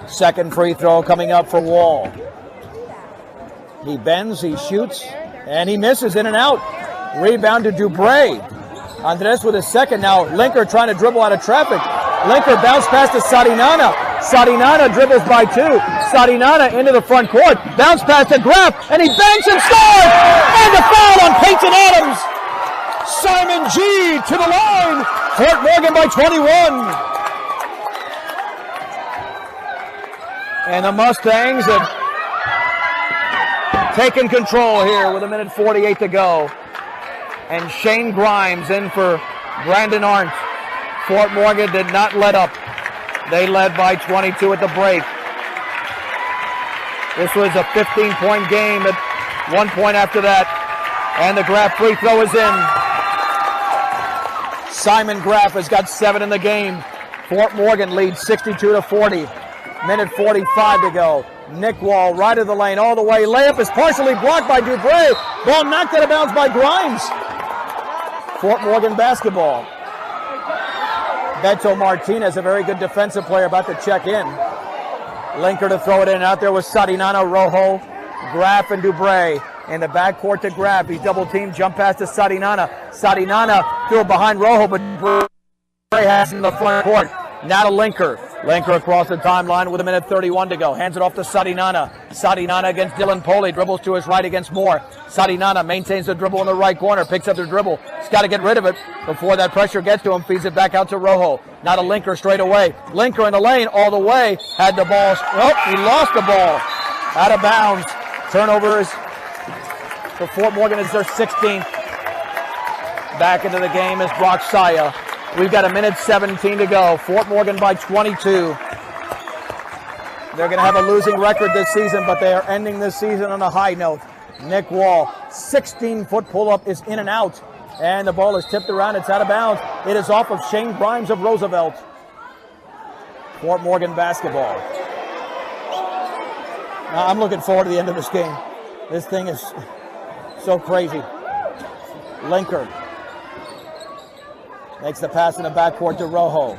Second free throw coming up for Wall. He bends, he shoots, and he misses in and out. Rebound to Dubre. Andres with his second now. Linker trying to dribble out of traffic. Linker bounce pass to Sadinana. Sadinana dribbles by two. Sadinana into the front court. Bounce pass to Graf, and he banks and scores! And a foul on Peyton Adams. Simon G to the line. Fort Morgan by 21. And the Mustangs have taken control here with 1:48 to go. And Shane Grimes in for Brandon Arndt. Fort Morgan did not let up. They led by 22 at the break. This was a 15-point game at 1 point after that. And the Graf free throw is in. Simon Graf has got 7 in the game. Fort Morgan leads 62-40. 1:45 to go. Nick Wall right of the lane all the way. Layup is partially blocked by Dubre. Ball knocked out of bounds by Grimes. Fort Morgan basketball. Beto Martinez, a very good defensive player, about to check in. Linker to throw it in. Out there was Sadinana, Rojo, Graf, and Dubre. In the backcourt to Graf. He's double teamed. Jump pass to Sadinana. Sadinana threw it behind Rojo, but Dubre has in the front court. Now to Linker. Linker across the timeline with 1:31 to go. Hands it off to Sadinana. Sadinana against Dylan Poley. Dribbles to his right against Moore. Sadinana maintains the dribble in the right corner. Picks up the dribble. He's got to get rid of it before that pressure gets to him. Feeds it back out to Rojo. Now to Linker straight away. Linker in the lane all the way. Had the ball. Oh, he lost the ball. Out of bounds. Turnovers for Fort Morgan is their 16th. Back into the game is Brock Saya. We've got 1:17 to go. Fort Morgan by 22. They're going to have a losing record this season, but they are ending this season on a high note. Nick Wall, 16-foot pull-up is in and out. And the ball is tipped around. It's out of bounds. It is off of Shane Grimes of Roosevelt. Fort Morgan basketball. Now, I'm looking forward to the end of this game. This thing is so crazy. Linker makes the pass in the backcourt to Rojo.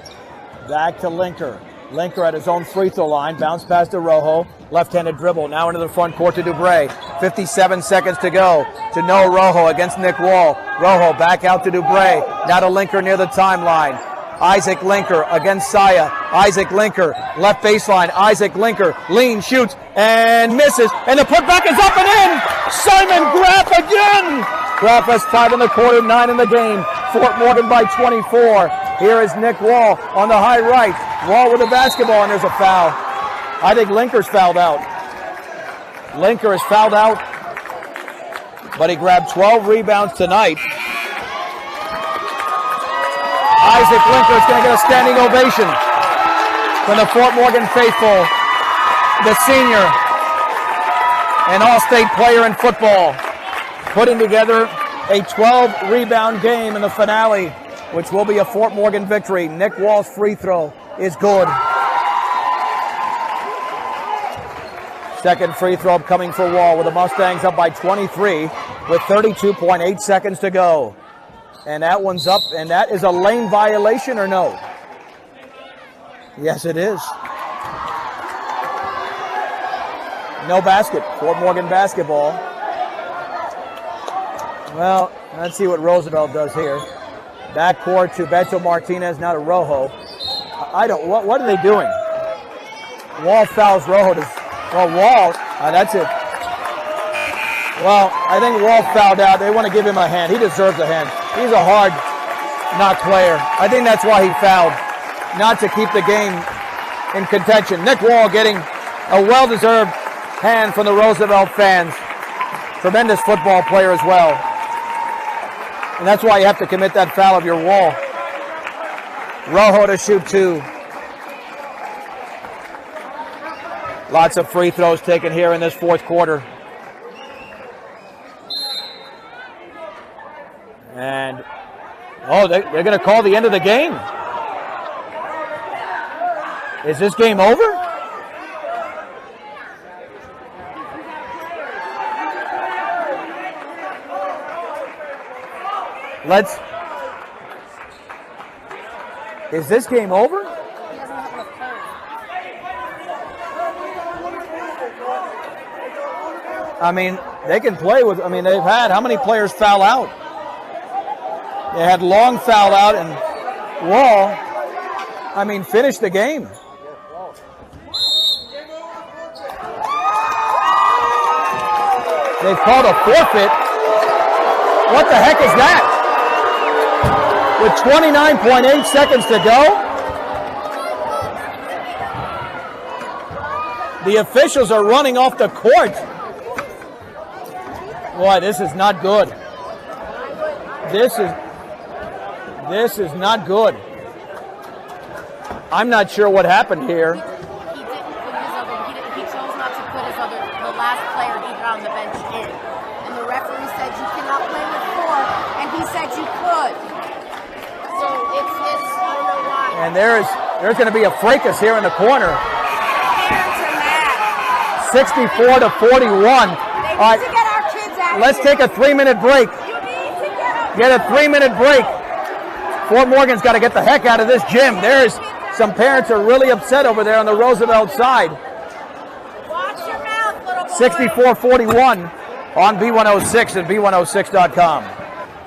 Back to Linker. Linker at his own free throw line. Bounce pass to Rojo. Left-handed dribble. Now into the front court to Dubre. 57 seconds to go. To Noah Rojo against Nick Wall. Rojo back out to Dubre. Now to Linker near the timeline. Isaac Linker against Saya. Isaac Linker. Left baseline. Isaac Linker. Lean, shoots, and misses. And the putback is up and in. Simon Graf again. Graf has 5 in the quarter, 9 in the game. Fort Morgan by 24. Here is Nick Wall on the high right. Wall with the basketball, and there's a foul. I think Linker's fouled out. Linker is fouled out, but he grabbed 12 rebounds tonight. Isaac Linker is going to get a standing ovation from the Fort Morgan faithful, the senior and all-state player in football, putting together a 12-rebound game in the finale, which will be a Fort Morgan victory. Nick Wall's free throw is good. Second free throw coming for Wall with the Mustangs up by 23 with 32.8 seconds to go. And that one's up, and that is a lane violation or no? Yes, it is. No basket. Fort Morgan basketball. Well, let's see what Roosevelt does here. Backcourt to Beto Martinez, now to Rojo. What are they doing? Wall fouls Rojo. Wall, that's it. Well, I think Wall fouled out. They want to give him a hand. He deserves a hand. He's a hard knock player. I think that's why he fouled, not to keep the game in contention. Nick Wall getting a well-deserved hand from the Roosevelt fans. Tremendous football player as well. And that's why you have to commit that foul of your Wall. Rojo to shoot 2. Lots of free throws taken here in this fourth quarter. And, they're going to call the end of the game. Is this game over? Is this game over? I mean, they can play with, they've had, how many players foul out? They had Long foul out, and Wall, finished the game. They've called a forfeit. What the heck is that? With 29.8 seconds to go? The officials are running off the court. Boy, this is not good. This is not good. I'm not sure what happened here. He chose not to put the last player he got on the bench in. And the referee said you cannot play with 4, and he said you could. So it's I don't know why. And there's going to be a fracas here in the corner. Parents are mad. 64 to 41. They need to get our kids out. Let's take a 3-minute break. You need to Get a 3-minute break. Fort Morgan's got to get the heck out of this gym. There's some parents are really upset over there on the Roosevelt side. Watch your mouth, little boy. 64-41 on B106 and B106.com.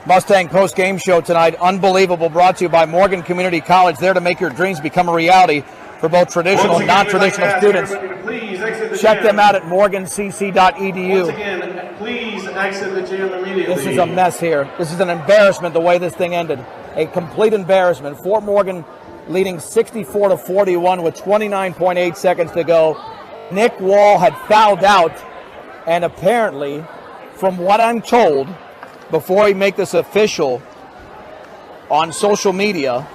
Mustang post-game show tonight. Unbelievable. Brought to you by Morgan Community College. There to make your dreams become a reality for both traditional and non-traditional students. Check them out at morgancc.edu. Once again, please exit the gym immediately. This is a mess here. This is an embarrassment the way this thing ended. A complete embarrassment. Fort Morgan leading 64 to 41 with 29.8 seconds to go. Nick Wall had fouled out, and apparently, from what I'm told, before he make this official on social media,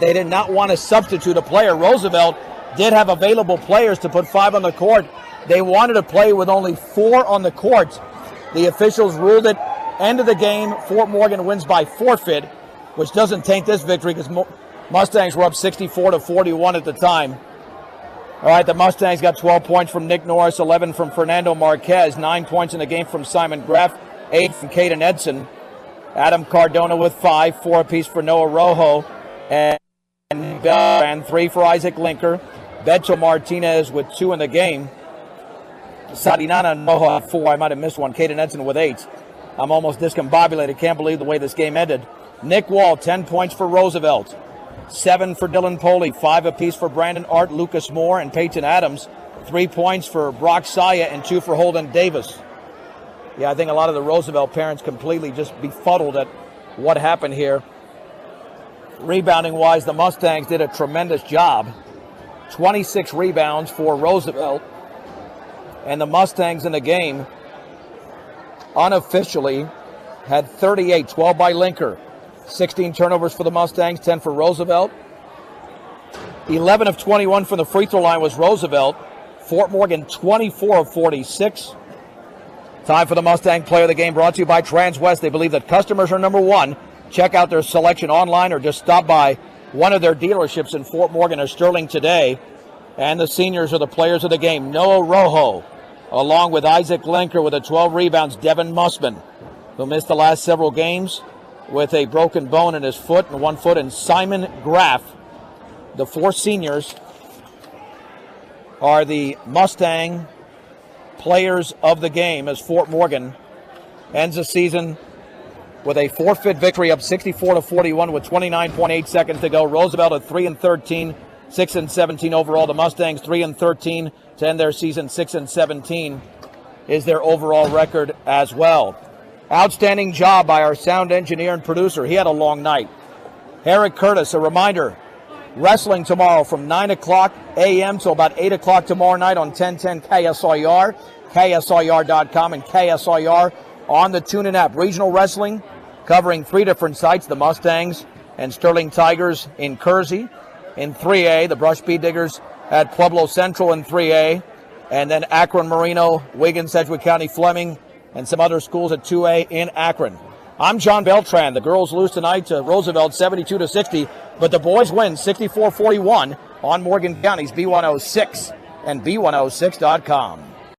they did not want to substitute a player. Roosevelt did have available players to put 5 on the court. They wanted to play with only 4 on the court. The officials ruled it end of the game. Fort Morgan wins by forfeit, which doesn't taint this victory because Mustangs were up 64 to 41 at the time. All right, the Mustangs got 12 points from Nick Norris, 11 from Fernando Marquez, 9 points in the game from Simon Graff, 8 from Caden Edson, Adam Cardona with 5, 4 apiece for Noah Rojo, and 3 for Isaac Linker. Beto Martinez with 2 in the game. Sadinana and Rojo had 4. I might have missed one. Caden Edson with 8. I'm almost discombobulated. Can't believe the way this game ended. Nick Wall, 10 points for Roosevelt. 7 for Dylan Poley. 5 apiece for Brandon Art, Lucas Moore, and Peyton Adams. 3 points for Brock Saya and 2 for Holden Davis. Yeah, I think a lot of the Roosevelt parents completely just befuddled at what happened here. Rebounding-wise, the Mustangs did a tremendous job. 26 rebounds for Roosevelt. And the Mustangs in the game unofficially had 38, 12 by Linker. 16 turnovers for the Mustangs, 10 for Roosevelt. 11 of 21 from the free throw line was Roosevelt. Fort Morgan 24 of 46. Time for the Mustang Player of the Game, brought to you by Transwest. They believe that customers are number one. Check out their selection online or just stop by one of their dealerships in Fort Morgan or Sterling today. And the seniors are the players of the game. Noah Rojo, along with Isaac Linker with the 12 rebounds. Devin Mussman, who missed the last several games. with a broken bone in his foot and 1 foot, and Simon Graff. The 4 seniors are the Mustang players of the game as Fort Morgan ends the season with a forfeit victory up 64-41 with 29.8 seconds to go. Roosevelt at 3-13, 6-17 overall. The Mustangs 3-13 to end their season. 6-17 is their overall record as well. Outstanding job by our sound engineer and producer. He had a long night. Eric Curtis, a reminder, wrestling tomorrow from 9 o'clock a.m. till about 8 o'clock tomorrow night on 1010 KSIR, KSIR.com, and KSIR on the TuneIn app. Regional wrestling covering 3 different sites, the Mustangs and Sterling Tigers in Kersey. In 3A, the Brush Bee Diggers at Pueblo Central in 3A, and then Akron, Marino, Wiggins, Sedgwick County, Fleming, and some other schools at 2A in Akron. I'm John Beltran. The girls lose tonight to Roosevelt 72-60, but the boys win 64-41 on Morgan County's B106 and B106.com.